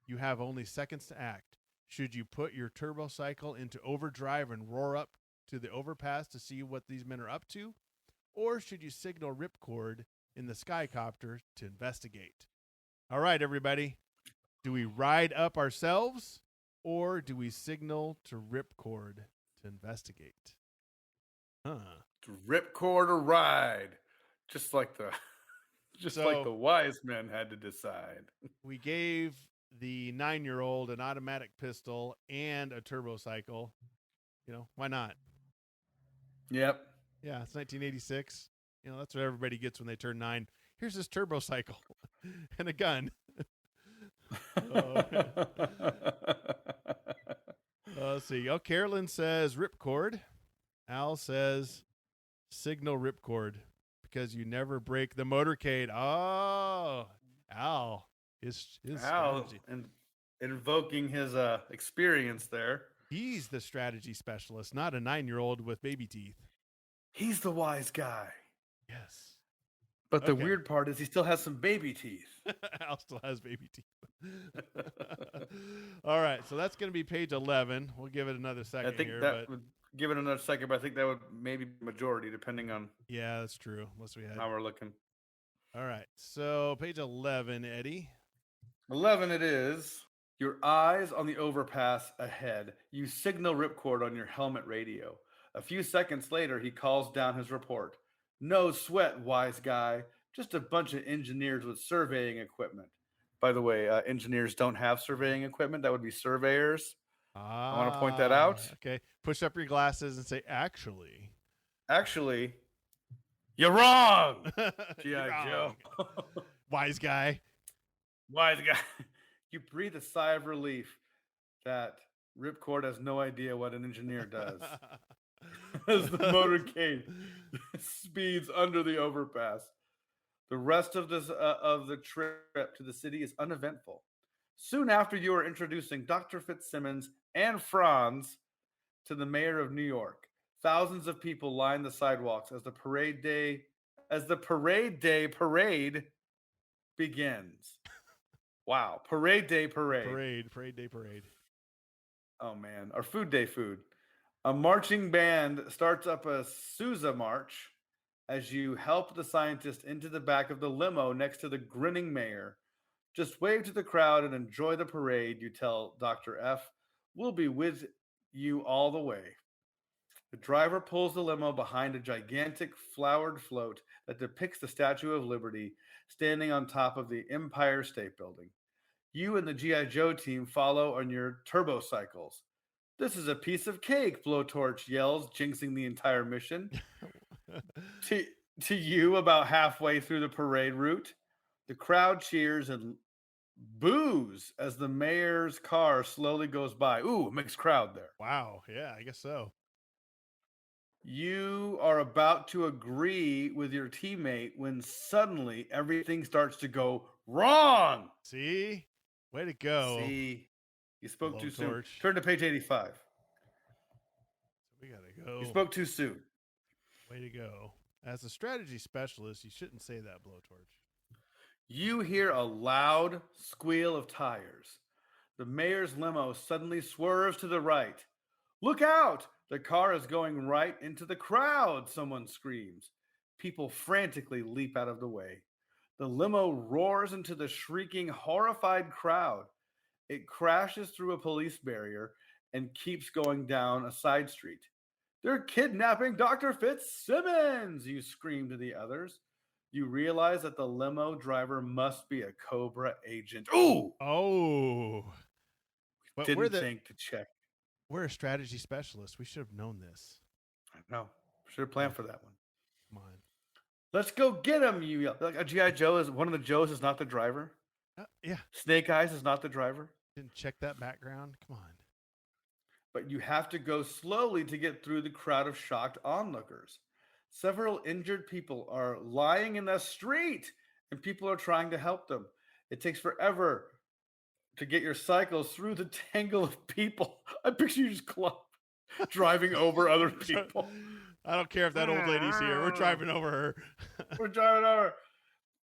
You have only seconds to act. Should you put your turbo cycle into overdrive and roar up to the overpass to see what these men are up to? Or should you signal Ripcord in the skycopter to investigate? All right, everybody. Do we ride up ourselves or do we signal to Ripcord to investigate? Ripcord or ride. Just like the wise men had to decide. We gave the 9-year-old an automatic pistol and a turbo cycle. You know, why not? Yep. Yeah, it's 1986. You know, that's what everybody gets when they turn 9. Here's this turbo cycle and a gun. Let's see. Oh, Carolyn says Ripcord. Al says signal Ripcord because you never break the motorcade. Oh, Al. His Al, strategy. and invoking his experience there. He's the strategy specialist, not a 9-year-old with baby teeth. He's the wise guy. Yes. But the weird part is he still has some baby teeth. Al still has baby teeth. All right, so that's going to be page 11. We'll give it another second. I think that would give it another second, but I think that would maybe be majority depending on. Yeah, that's true. Unless we had how we're looking. All right, so page 11, Eddie. 11 it is. Your eyes on the overpass ahead. You signal Ripcord on your helmet radio. A few seconds later, he calls down his report. No sweat, wise guy. Just a bunch of engineers with surveying equipment. By the way, engineers don't have surveying equipment. That would be surveyors. I want to point that out. Okay. Push up your glasses and say, actually, you're wrong. G.I. Joe. Wise guy. Wise guy. You breathe a sigh of relief that Ripcord has no idea what an engineer does. As the motorcade speeds under the overpass. The rest of the trip to the city is uneventful. Soon after, you are introducing Dr. Fitzsimmons and Franz to the mayor of New York. Thousands of people line the sidewalks as the parade parade begins. Wow, parade day parade. Parade. Oh man, our food day food. A marching band starts up a Sousa march as you help the scientist into the back of the limo next to the grinning mayor. Just wave to the crowd and enjoy the parade, you tell Dr. F. We'll be with you all the way. The driver pulls the limo behind a gigantic flowered float that depicts the Statue of Liberty standing on top of the Empire State Building. You and the GI Joe team follow on your turbo cycles. This is a piece of cake, Blowtorch yells, jinxing the entire mission. To you, about halfway through the parade route, the crowd cheers and boos as the mayor's car slowly goes by. Ooh, mixed crowd there. Wow. Yeah, I guess so. You are about to agree with your teammate when suddenly everything starts to go wrong. See? Way to go. See, you spoke too soon. Blowtorch. Turn to page 85. We got to go. You spoke too soon. Way to go. As a strategy specialist, you shouldn't say that, Blowtorch. You hear a loud squeal of tires. The mayor's limo suddenly swerves to the right. Look out! The car is going right into the crowd, someone screams. People frantically leap out of the way. The limo roars into the shrieking, horrified crowd. It crashes through a police barrier and keeps going down a side street. They're kidnapping Dr. Fitzsimmons, you scream to the others. You realize that the limo driver must be a Cobra agent. Ooh! Oh. But Didn't think to check. We're a strategy specialist. We should have known this. No, should have planned for that one. Come on. Let's go get him, you yell. Like a GI Joe is one of the Joes is not the driver. Yeah. Snake Eyes is not the driver. Didn't check that background. Come on. But you have to go slowly to get through the crowd of shocked onlookers. Several injured people are lying in the street, and people are trying to help them. It takes forever to get your cycles through the tangle of people. I picture you just driving over other people. I don't care if that old lady's here. We're driving over her. We're driving over.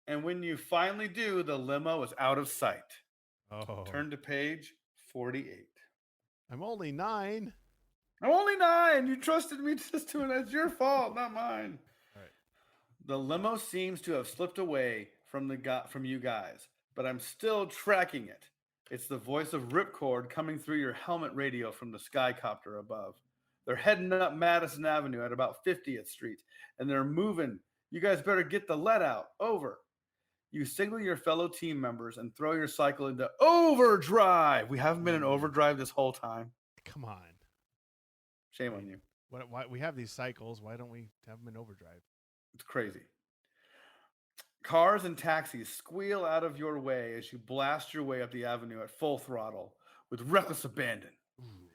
And when you finally do, the limo is out of sight. Oh. Turn to page 48. I'm only 9. I'm only 9. You trusted me just to, and it's your fault, not mine. All right. The limo seems to have slipped away from you guys, but I'm still tracking it. It's the voice of Ripcord coming through your helmet radio from the skycopter above. They're heading up Madison Avenue at about 50th Street, and they're moving. You guys better get the let out. Over. You signal your fellow team members and throw your cycle into overdrive. We haven't been in overdrive this whole time. Come on. Shame on you. Why we have these cycles? Why don't we have them in overdrive? It's crazy. Cars and taxis squeal out of your way as you blast your way up the avenue at full throttle with reckless abandon. Ooh.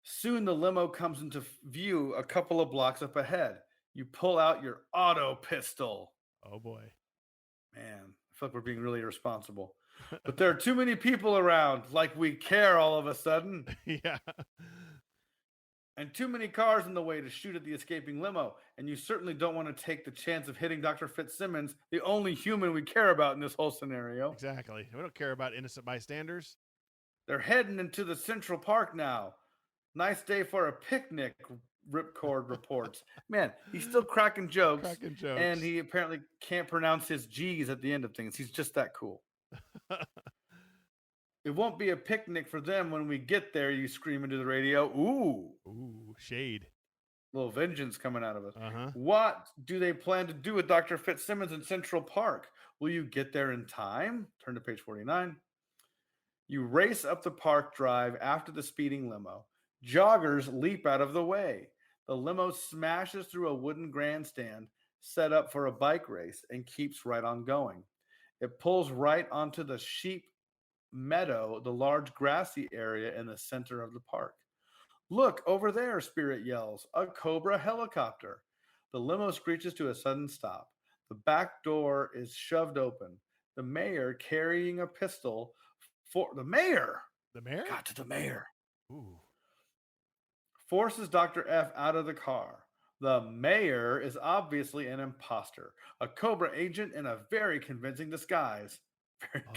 Soon the limo comes into view a couple of blocks up ahead. You pull out your auto pistol. Oh boy. Man, I feel like we're being really irresponsible. But there are too many people around, like we care all of a sudden. Yeah. And too many cars in the way to shoot at the escaping limo. And you certainly don't want to take the chance of hitting Dr. Fitzsimmons, the only human we care about in this whole scenario. Exactly. We don't care about innocent bystanders. They're heading into the Central Park now. Nice day for a picnic, Ripcord reports. Man, he's still cracking jokes. And he apparently can't pronounce his G's at the end of things. He's just that cool. It won't be a picnic for them when we get there, you scream into the radio. Ooh. Ooh, shade. Little vengeance coming out of us. Uh-huh. What do they plan to do with Dr. Fitzsimmons in Central Park? Will you get there in time? Turn to page 49. You race up the park drive after the speeding limo. Joggers leap out of the way. The limo smashes through a wooden grandstand set up for a bike race and keeps right on going. It pulls right onto the sheep meadow, the large grassy area in the center of the park. Look, over there, Spirit yells. A Cobra helicopter. The limo screeches to a sudden stop. The back door is shoved open. The mayor, carrying a pistol for the mayor. The mayor? Got to the mayor. Ooh. Forces Dr. F out of the car. The mayor is obviously an imposter, a Cobra agent in a very convincing disguise.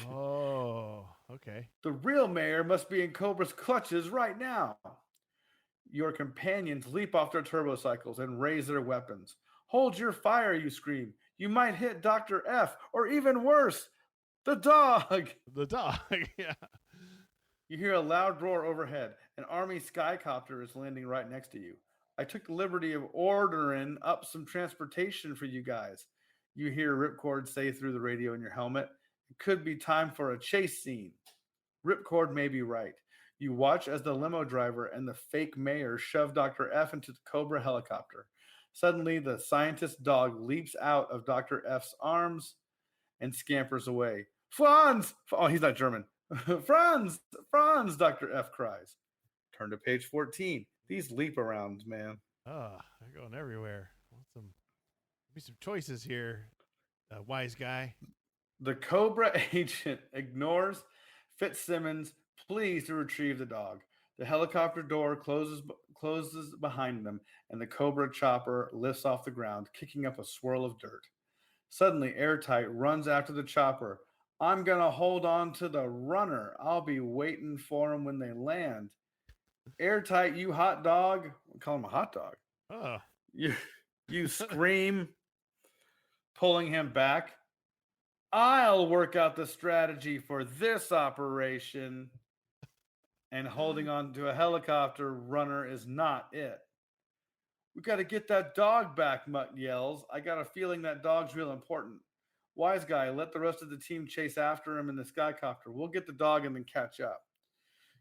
Oh, okay. The real mayor must be in Cobra's clutches right now. Your companions leap off their turbocycles and raise their weapons. Hold your fire, you scream. You might hit Dr. F, or even worse, the dog. The dog, yeah. You hear a loud roar overhead. An army skycopter is landing right next to you. I took the liberty of ordering up some transportation for you guys. You hear Ripcord say through the radio in your helmet, it could be time for a chase scene. Ripcord may be right. You watch as the limo driver and the fake mayor shove Dr. F into the Cobra helicopter. Suddenly, the scientist dog leaps out of Dr. F's arms and scampers away. Franz! Oh, he's not German. Franz! Franz! Dr. F cries. Turn to page 14. These leap arounds, man. Oh, they're going everywhere. Want some? Give me some choices here, wise guy. The Cobra agent ignores Fitzsimmons' pleas to retrieve the dog. The helicopter door closes behind them, and the Cobra chopper lifts off the ground, kicking up a swirl of dirt. Suddenly, Airtight runs after the chopper. I'm going to hold on to the runner. I'll be waiting for him when they land. Airtight, you hot dog. We call him a hot dog. Oh, You scream, pulling him back. I'll work out the strategy for this operation. And holding on to a helicopter runner is not it. We got to get that dog back, Mutt yells. I got a feeling that dog's real important. Wise guy, let the rest of the team chase after him in the skycopter. We'll get the dog and then catch up.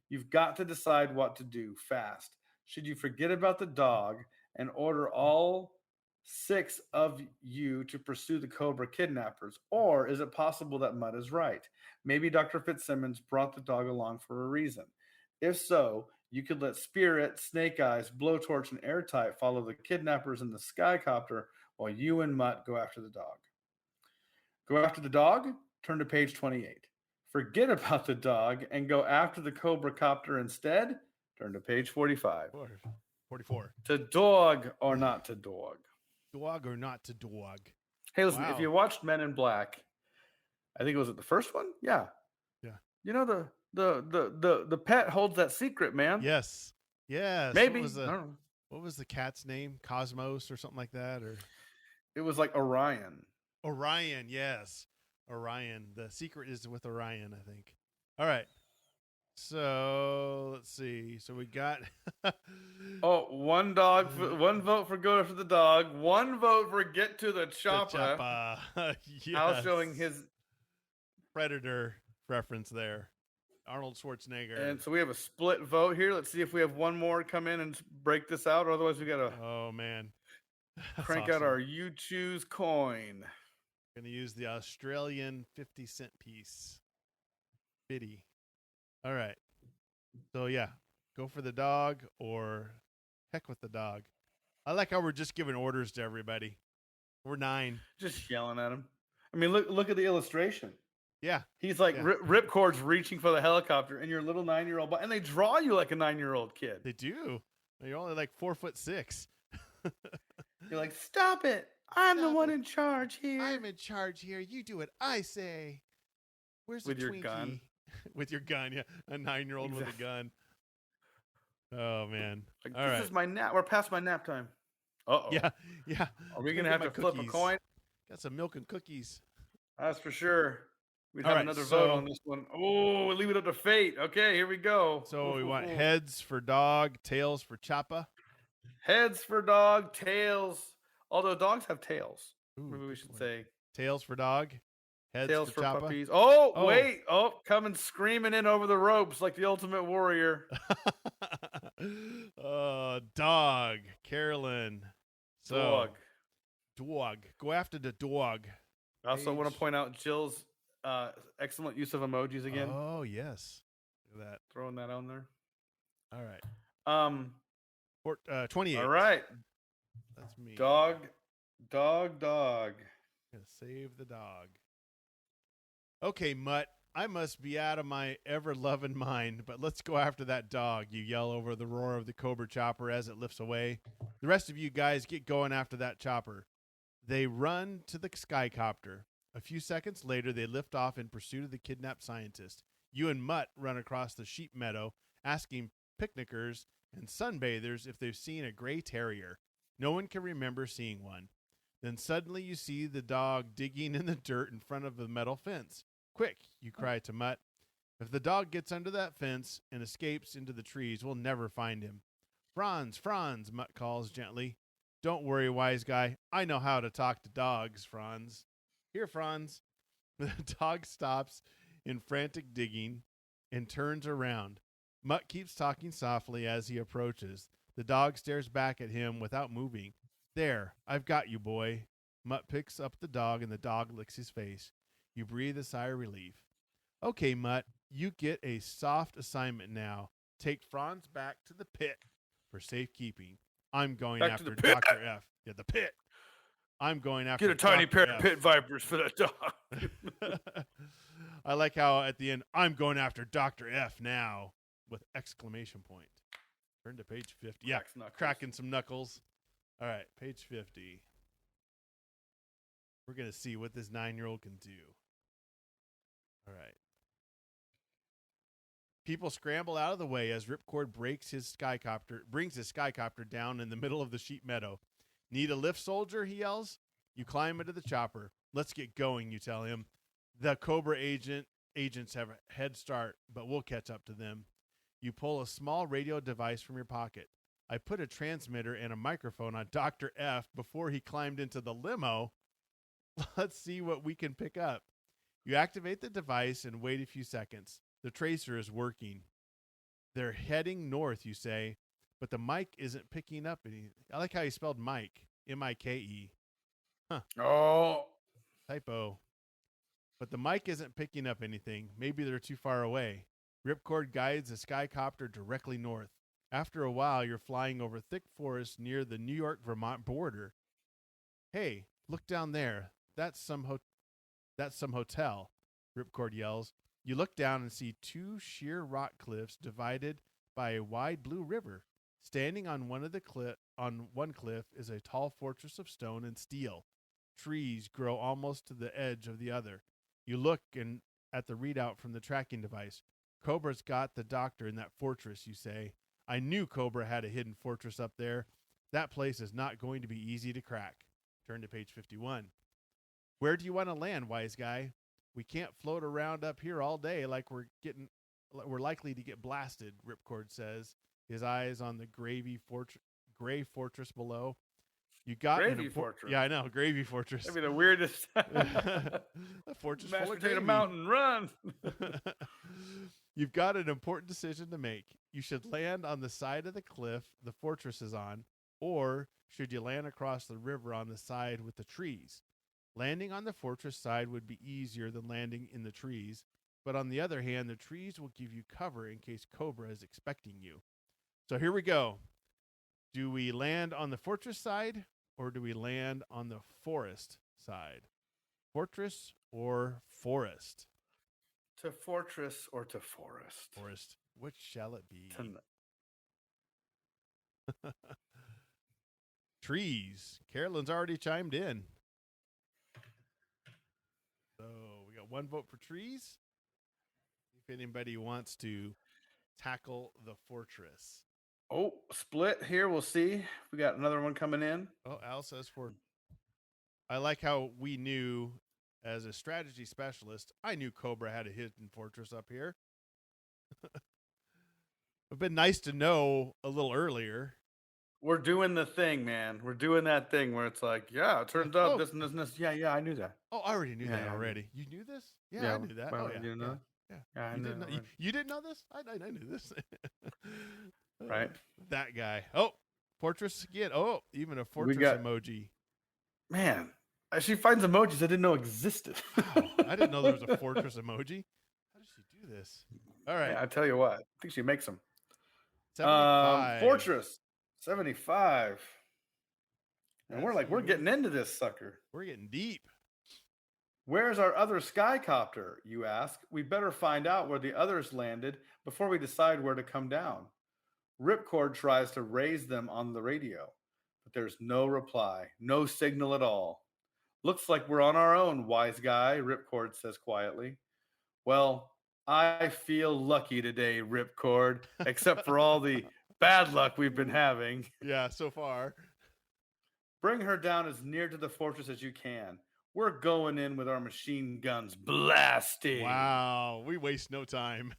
You've got to decide what to do fast. Should you forget about the dog and order all 6 of you to pursue the Cobra kidnappers? Or is it possible that Mutt is right? Maybe Dr. Fitzsimmons brought the dog along for a reason. If so, you could let Spirit, Snake Eyes, Blowtorch, and Airtight follow the kidnappers in the skycopter while you and Mutt go after the dog. Go after the dog? Turn to page 28. Forget about the dog and go after the Cobra copter instead? Turn to page 45. 44. To dog or not to dog? Dog or not to dog? Hey, listen, Wow. if you watched Men in Black, I think it was the first one? Yeah. Yeah. You know the pet holds that secret, man. Yes. Yes. Maybe. I don't know. What was the cat's name? Cosmos or something like that? Or It was like Orion. Orion. Yes. Orion. The secret is with Orion, I think. All right. So let's see. So we got one vote for go after the dog, 1 vote for get to the chopper. Yes. Al showing his Predator reference there. Arnold Schwarzenegger. And so we have a split vote here. Let's see if we have one more come in and break this out. Otherwise, we got to oh man, crank out our You Choose coin. Going to use the Australian 50-cent piece. Biddy. All right. So yeah, go for the dog or heck with the dog. I like how we're just giving orders to everybody. We're 9. Just yelling at him. I mean, look at the illustration. Yeah. He's like Ripcord's reaching for the helicopter, and your little 9-year-old, and they draw you like a 9-year-old kid. They do. You're only like 4'6". You're like, stop it! I'm the one in charge here. I'm in charge here. You do what I say. Where's the your Twinkie? gun? With your gun, yeah. A 9-year-old with a gun. Oh man! Like, all right. This is my nap. We're past my nap time. Uh-oh. Yeah. Are we gonna have to flip a coin? Got some milk and cookies. That's for sure. We'd All have right, another vote on this one. Oh, we'll leave it up to fate. Okay, here we go. So we want heads for dog, tails for choppa. Heads for dog, tails. Although dogs have tails. Ooh, Maybe we should say tails for dog, heads tails for choppa. puppies. Oh, wait. Oh, coming screaming in over the ropes like the Ultimate Warrior. Dog, Carolyn. So, dog. Go after the dog. I also want to point out Jill's excellent use of emojis again. Oh, yes. Look at that. Throwing that on there. All right. 28. All right. That's me. Dog. Gonna save the dog. Okay, Mutt. I must be out of my ever-loving mind, but let's go after that dog, you yell over the roar of the Cobra chopper as it lifts away. The rest of you guys get going after that chopper. They run to the skycopter. A few seconds later, they lift off in pursuit of the kidnapped scientist. You and Mutt run across the sheep meadow, asking picnickers and sunbathers if they've seen a gray terrier. No one can remember seeing one. Then suddenly you see the dog digging in the dirt in front of the metal fence. Quick, you cry to Mutt. If the dog gets under that fence and escapes into the trees, we'll never find him. Franz, Mutt calls gently. Don't worry, wise guy. I know how to talk to dogs, Franz. Here, Franz. The dog stops in frantic digging and turns around. Mutt keeps talking softly as he approaches. The dog stares back at him without moving. There, I've got you, boy. Mutt picks up the dog and the dog licks his face. You breathe a sigh of relief. Okay, Mutt, you get a soft assignment now. Take Franz back to the pit for safekeeping. I'm going Back to the after pit. Dr. F. Yeah, the pit. I'm going after Get a tiny Dr. pair F. of pit vipers for that dog. I like how at the end, I'm going after Dr. F now with exclamation point. Turn to page 50. Yeah, cracking some knuckles. All right, page 50. We're going to see what this 9-year-old can do. All right. People scramble out of the way as Ripcord brings his skycopter down in the middle of the sheep meadow. Need a lift, soldier? He yells. You climb into the chopper. Let's get going, you tell him. The Cobra agents have a head start, but we'll catch up to them. You pull a small radio device from your pocket. I put a transmitter and a microphone on Dr. F before he climbed into the limo. Let's see what we can pick up. You activate the device and wait a few seconds. The tracer is working. They're heading north, you say, but the mic isn't picking up any. I like how you spelled Mike. M-I-K-E. Huh. Oh. Typo. But the mic isn't picking up anything. Maybe they're too far away. Ripcord guides the skycopter directly north. After a while, you're flying over thick forest near the New York-Vermont border. Hey, look down there. That's some hotel, Ripcord yells. You look down and see two sheer rock cliffs divided by a wide blue river. Standing on one cliff is a tall fortress of stone and steel. Trees grow almost to the edge of the other. You look at the readout from the tracking device. Cobra's got the doctor in that fortress, you say. I knew Cobra had a hidden fortress up there. That place is not going to be easy to crack. Turn to page 51. Where do you want to land, wise guy? We can't float around up here all day like we're likely to get blasted, Ripcord says, his eyes on the gray fortress below. You got Gravy fortress. Yeah, I know, gravy fortress. That'd be the weirdest. The fortress full of gravy. Mountain, run. You've got an important decision to make. You should land on the side of the cliff the fortress is on, or should you land across the river on the side with the trees? Landing on the fortress side would be easier than landing in the trees, but on the other hand, the trees will give you cover in case Cobra is expecting you. So here we go. Do we land on the fortress side, or do we land on the forest side? Fortress or forest? To fortress or to forest? Forest. Which shall it be? Trees. Carolyn's already chimed in. So we got one vote for trees. If anybody wants to tackle the fortress. Oh, split here. We'll see. We got another one coming in. Oh, Al says for. I like how we knew as a strategy specialist, I knew Cobra had a hidden fortress up here. It'd been nice to know a little earlier. We're doing the thing, man. We're doing that thing where it's like, yeah, it turns out this and this and this. Yeah, I knew that. Oh, I already knew that already. You knew this? Yeah, I knew that. Well, oh, yeah. You know? Yeah, I knew that. You didn't know this? I knew this. Right. That guy. Oh, fortress again. Oh, even a fortress emoji. Man, she finds emojis I didn't know existed. Wow, I didn't know there was a fortress emoji. How does she do this? All right. Yeah, I tell you what. I think she makes them. 75. Fortress. 75. And we're getting into this sucker. We're getting deep. Where's our other skycopter, you ask? We better find out where the others landed before we decide where to come down. Ripcord tries to raise them on the radio, but there's no reply, no signal at all. Looks like we're on our own, wise guy, Ripcord says quietly. Well, I feel lucky today, Ripcord, except for all the bad luck we've been having. Yeah, so far. Bring her down as near to the fortress as you can. We're going in with our machine guns blasting. Wow, we waste no time.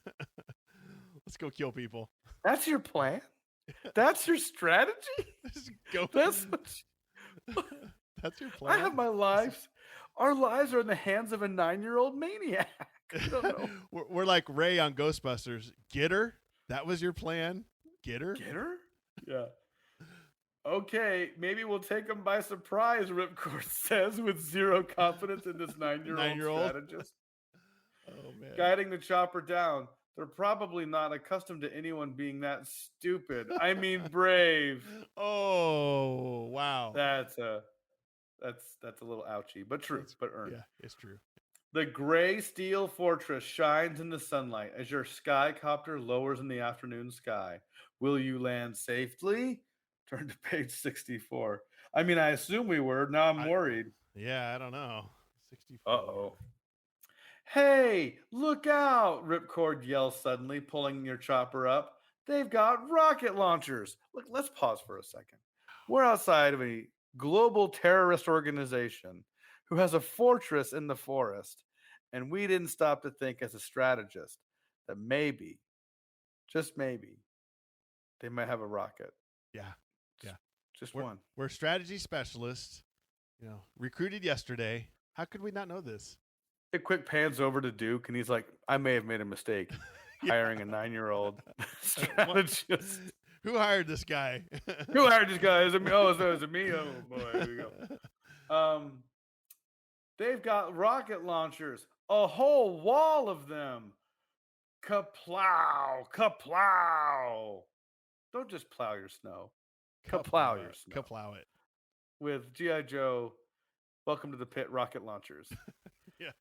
Let's go kill people. That's your plan? That's your strategy? That's your plan? I have my lives. Our lives are in the hands of a 9-year-old maniac. I don't know. We're like Ray on Ghostbusters. Get her? That was your plan? Get her? Get her? Yeah. Okay, maybe we'll take them by surprise, Ripcord says with zero confidence in this 9-year-old strategist. Oh, man. Guiding the chopper down, They're probably not accustomed to anyone being that stupid. I mean, brave. Oh, wow. That's a little ouchy, but true, but earned. Yeah, it's true. The gray steel fortress shines in the sunlight as your skycopter lowers in the afternoon sky. Will you land safely? Turn to page 64. I mean, I assume we were. Now I'm worried. Yeah, I don't know. 64. Uh-oh. Hey, look out! Ripcord yells suddenly, pulling your chopper up. They've got rocket launchers. Look, let's pause for a second. We're outside of a global terrorist organization who has a fortress in the forest, and we didn't stop to think as a strategist that maybe, just maybe, they might have a rocket. Yeah. Just we're, one. We're strategy specialists, recruited yesterday. How could we not know this? It quick pans over to Duke, and he's like, I may have made a mistake hiring a 9-year-old strategist. Who hired this guy? Who hired this guy? Is it me? Oh, is it me? Oh, boy. Here we go. They've got rocket launchers, a whole wall of them. Kaplow, kaplow. Don't just plow your snow. Kaplow your snow. Kaplow it. With GI Joe, welcome to the pit rocket launchers. Yes.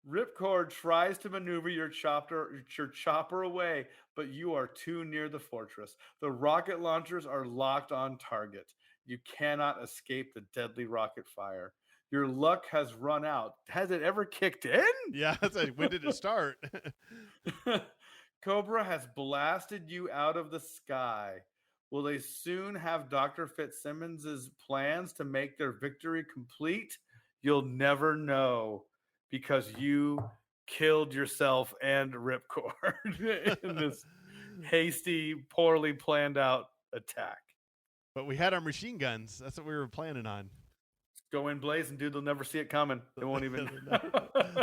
Ripcord tries to maneuver your chopper away, but you are too near the fortress. The rocket launchers are locked on target. You cannot escape the deadly rocket fire. Your luck has run out. Has it ever kicked in? Yeah, that's like, when did it start? Cobra has blasted you out of the sky. Will they soon have Dr. Fitzsimmons' plans to make their victory complete? You'll never know, because you killed yourself and Ripcord in this hasty, poorly planned out attack. But we had our machine guns. That's what we were planning on. Go in blazing, dude. They'll never see it coming. They won't even.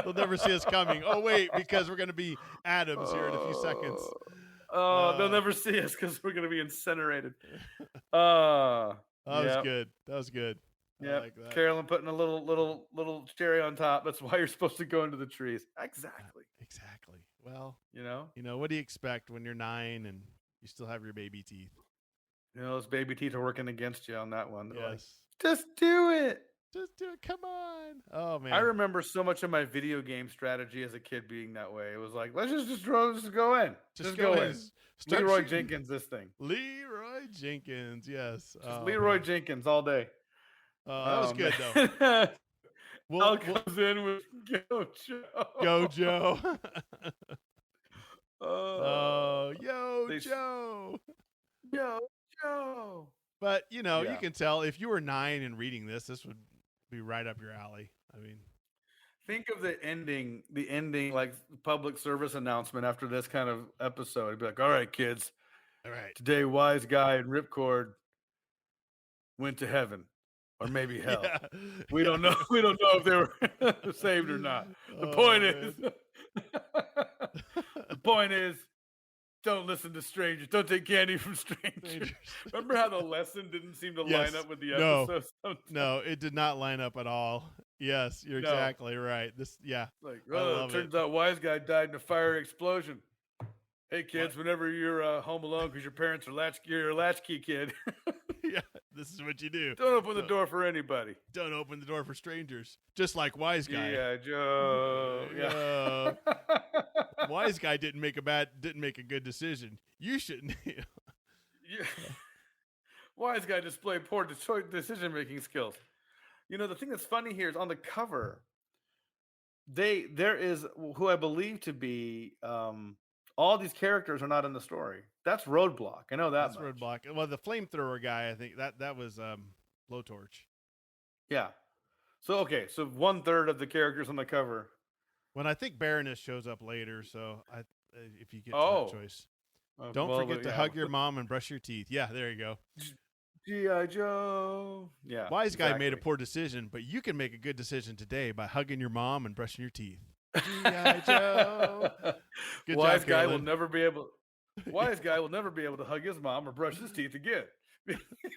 They'll never see us coming. Oh, wait, because we're going to be atoms here in a few seconds. They'll never see us because we're going to be incinerated. That was good. That was good. Yeah, like that. Carolyn putting a little cherry on top. That's why you're supposed to go into the trees. Exactly. Exactly. Well, you know, what do you expect when you're 9 and you still have your baby teeth? Those baby teeth are working against you on that one. They're yes. Just do it. Just do it. Come on. Oh, man. I remember so much of my video game strategy as a kid being that way. It was like, let's just go in. Just go in. Leroy Jenkins, this thing. Leroy Jenkins, yes. Leroy Jenkins all day. That was good, though. Al comes in with Go Joe. Go Joe. Yo Joe. Yo Joe. But, you can tell if you were 9 and reading this would be right up your alley. I mean, think of the ending like public service announcement after this kind of episode. It'd be like, all right, kids. All right. Today, Wise Guy and Ripcord went to heaven. Or maybe hell. Yeah. We don't know. We don't know if they were saved or not. The point is, don't listen to strangers. Don't take candy from strangers. Remember how the lesson didn't seem to line up with the episode? No, it did not line up at all. Yes, you're exactly right. Like, it turns out Wise Guy died in a fire explosion. Hey, kids, whenever you're home alone because your parents are you're a latchkey kid. Yeah, this is what you do. Don't open the door for anybody. Don't open the door for strangers. Just like Wise Guy. Yeah, Joe. Yeah. Wise Guy didn't make a good decision. You shouldn't. Yeah. Wise Guy displayed poor decision-making skills. The thing that's funny here is on the cover, there is who I believe to be all these characters are not in the story. That's Roadblock. I know that's Roadblock. Well, the flamethrower guy, I think that was Blowtorch. Yeah. So 1/3 of the characters on the cover. When I think Baroness shows up later, so if you get that choice, don't forget to hug your mom and brush your teeth. Yeah, there you go. GI Joe. Yeah. Wise Guy made a poor decision, but you can make a good decision today by hugging your mom and brushing your teeth. GI Joe. Wise Guy will never be able to hug his mom or brush his teeth again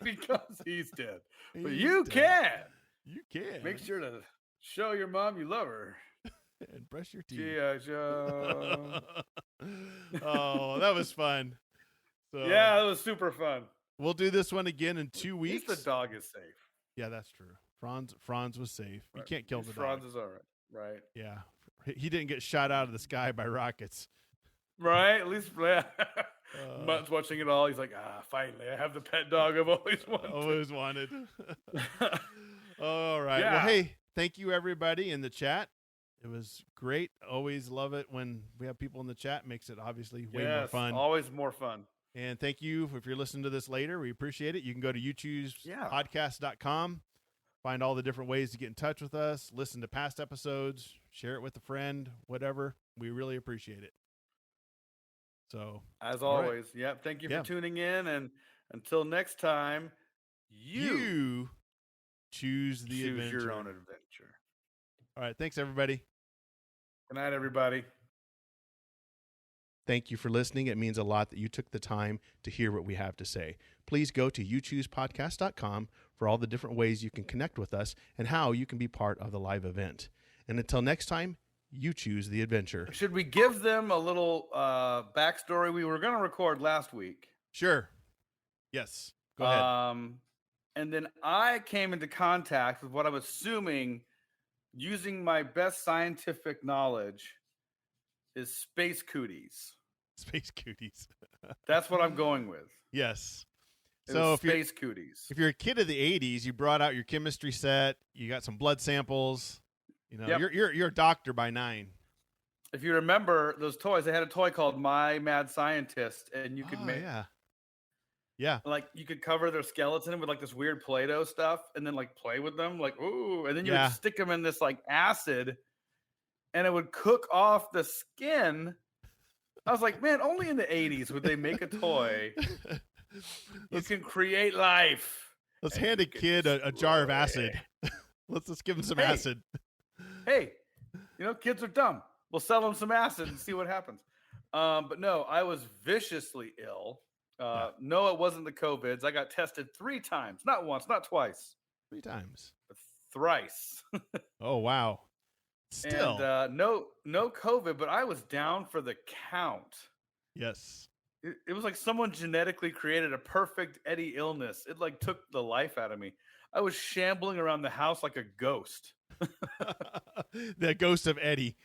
because he's dead. But you can. You can. Make sure to show your mom you love her. And brush your teeth. GI Joe. Oh, that was fun. So Yeah, that was super fun. we'll do this one again in 2 At weeks. least the dog is safe. Yeah, that's true. Franz was safe. You Right. can't kill At the least dog. Franz is all right. Right. Yeah. He didn't get shot out of the sky by rockets. Right. At least Mutt's watching it all. He's like, finally, I have the pet dog I've always wanted. Always wanted. All right. Yeah. Well, hey, thank you everybody in the chat. It was great. Always love it when we have people in the chat. Makes it obviously way more fun. Always more fun. And thank you if you're listening to this later. We appreciate it. You can go to YouTubespodcast.com, find all the different ways to get in touch with us, listen to past episodes, share it with a friend, whatever. We really appreciate it. So, as all right. always, yep. Thank you for tuning in, and until next time, you choose the adventure. your own adventure. All right, thanks everybody. Good night, everybody. Thank you for listening. It means a lot that you took the time to hear what we have to say. Please go to youchoospodcast.com for all the different ways you can connect with us and how you can be part of the live event. And until next time, you choose the adventure. Should we give them a little backstory? We were going to record last week. Sure. Yes. Go ahead. And then I came into contact with what I'm assuming, using my best scientific knowledge, is space cooties. Space cooties. That's what I'm going with. Yes. So space cooties. If you're a kid of the 80s, you brought out your chemistry set, you got some blood samples. You know, you're a doctor by 9. If you remember those toys, they had a toy called My Mad Scientist, and you could make like you could cover their skeleton with like this weird Play-Doh stuff, and then like play with them, like ooh, and then you would stick them in this like acid, and it would cook off the skin. I was like, man, only in the 80s would they make a toy. You can create life. Let's hand a kid a jar of acid. Let's give him some acid. Hey, you know, kids are dumb. We'll sell them some acid and see what happens. But no, I was viciously ill. No, it wasn't the COVIDs. I got tested 3 times. Not once, not twice. 3 times. But thrice. Oh, wow. Still. And no COVID, but I was down for the count. Yes. It was like someone genetically created a perfect Eddie illness. It like took the life out of me. I was shambling around the house like a ghost. The ghost of Eddie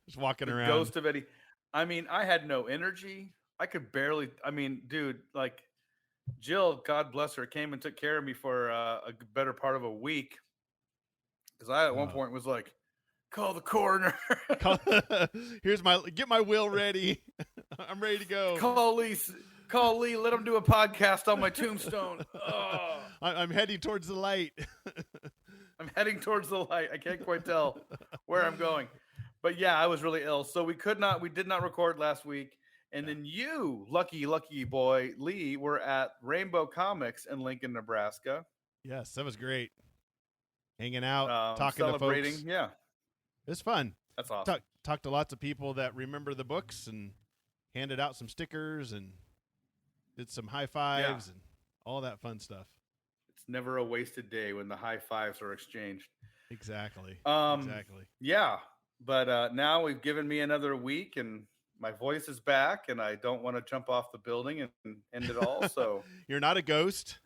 just walking around. Ghost of Eddie. I mean, I had no energy. I could barely. I mean, dude, like Jill, God bless her, came and took care of me for a better part of a week. Because I at one point was like, call the coroner. Get my will ready. I'm ready to go. Call Lee. Let him do a podcast on my tombstone. Oh. I'm heading towards the light. I'm heading towards the light. I can't quite tell where I'm going. But yeah, I was really ill. So we did not record last week. And then you, lucky boy, Lee, were at Rainbow Comics in Lincoln, Nebraska. Yes, that was great. Hanging out, talking celebrating, to folks. Yeah. It was fun. That's awesome. Talked to lots of people that remember the books and handed out some stickers and did some high fives and all that fun stuff. It's never a wasted day when the high fives are exchanged. Exactly. Exactly. Yeah. But now we've given me another week and my voice is back and I don't want to jump off the building and end it all. So you're not a ghost.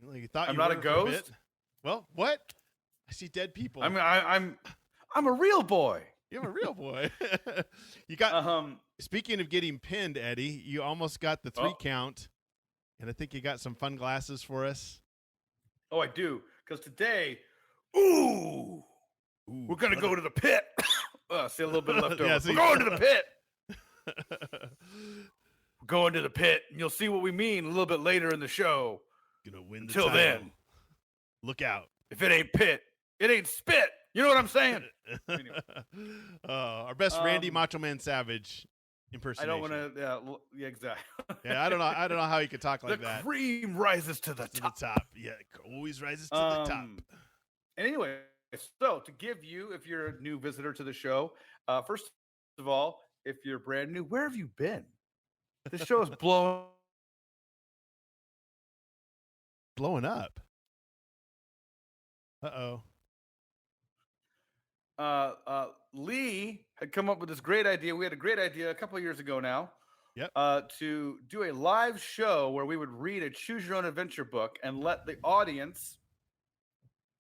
You thought I'm not a ghost. Well, what? I see dead people. I mean, I'm a real boy. You're a real boy. You got. Speaking of getting pinned, Eddie, you almost got the 3 count, and I think you got some fun glasses for us. Oh, I do, because today, we're gonna go to the pit. See a little bit left over. We're going to the pit. We're going to the pit, and you'll see what we mean a little bit later in the show. Gonna win the title. Then, look out. If it ain't pit, it ain't spit. You know what I'm saying? Anyway. Our best Randy Macho Man Savage impersonation. I don't want to. Yeah, exactly. Yeah, I don't know how you could talk like that. The cream rises to the top. Yeah, it always rises to the top. Anyway, so to give you, if you're a new visitor to the show, first of all, if you're brand new, where have you been? This show is blowing up. Uh-oh. Lee had come up with this great idea. We had a great idea a couple of years ago now. Yep. To do a live show where we would read a choose your own adventure book and let the audience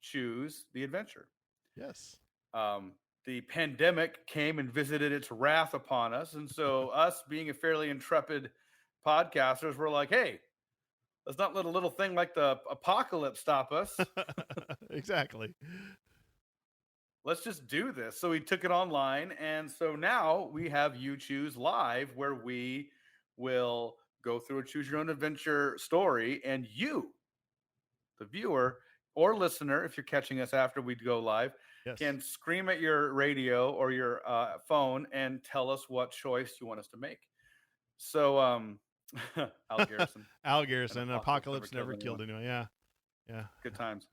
choose the adventure. Yes. The pandemic came and visited its wrath upon us. And so us being a fairly intrepid podcasters, we're like, hey, let's not let a little thing like the apocalypse stop us. Exactly. Let's just do this. So we took it online. And so now we have You Choose Live, where we will go through a choose your own adventure story. And you, the viewer or listener, if you're catching us after we go live, Yes. can scream at your radio or your phone and tell us what choice you want us to make. So, Al Garrison. Al Garrison. Apocalypse never killed anyone. Yeah. Good times.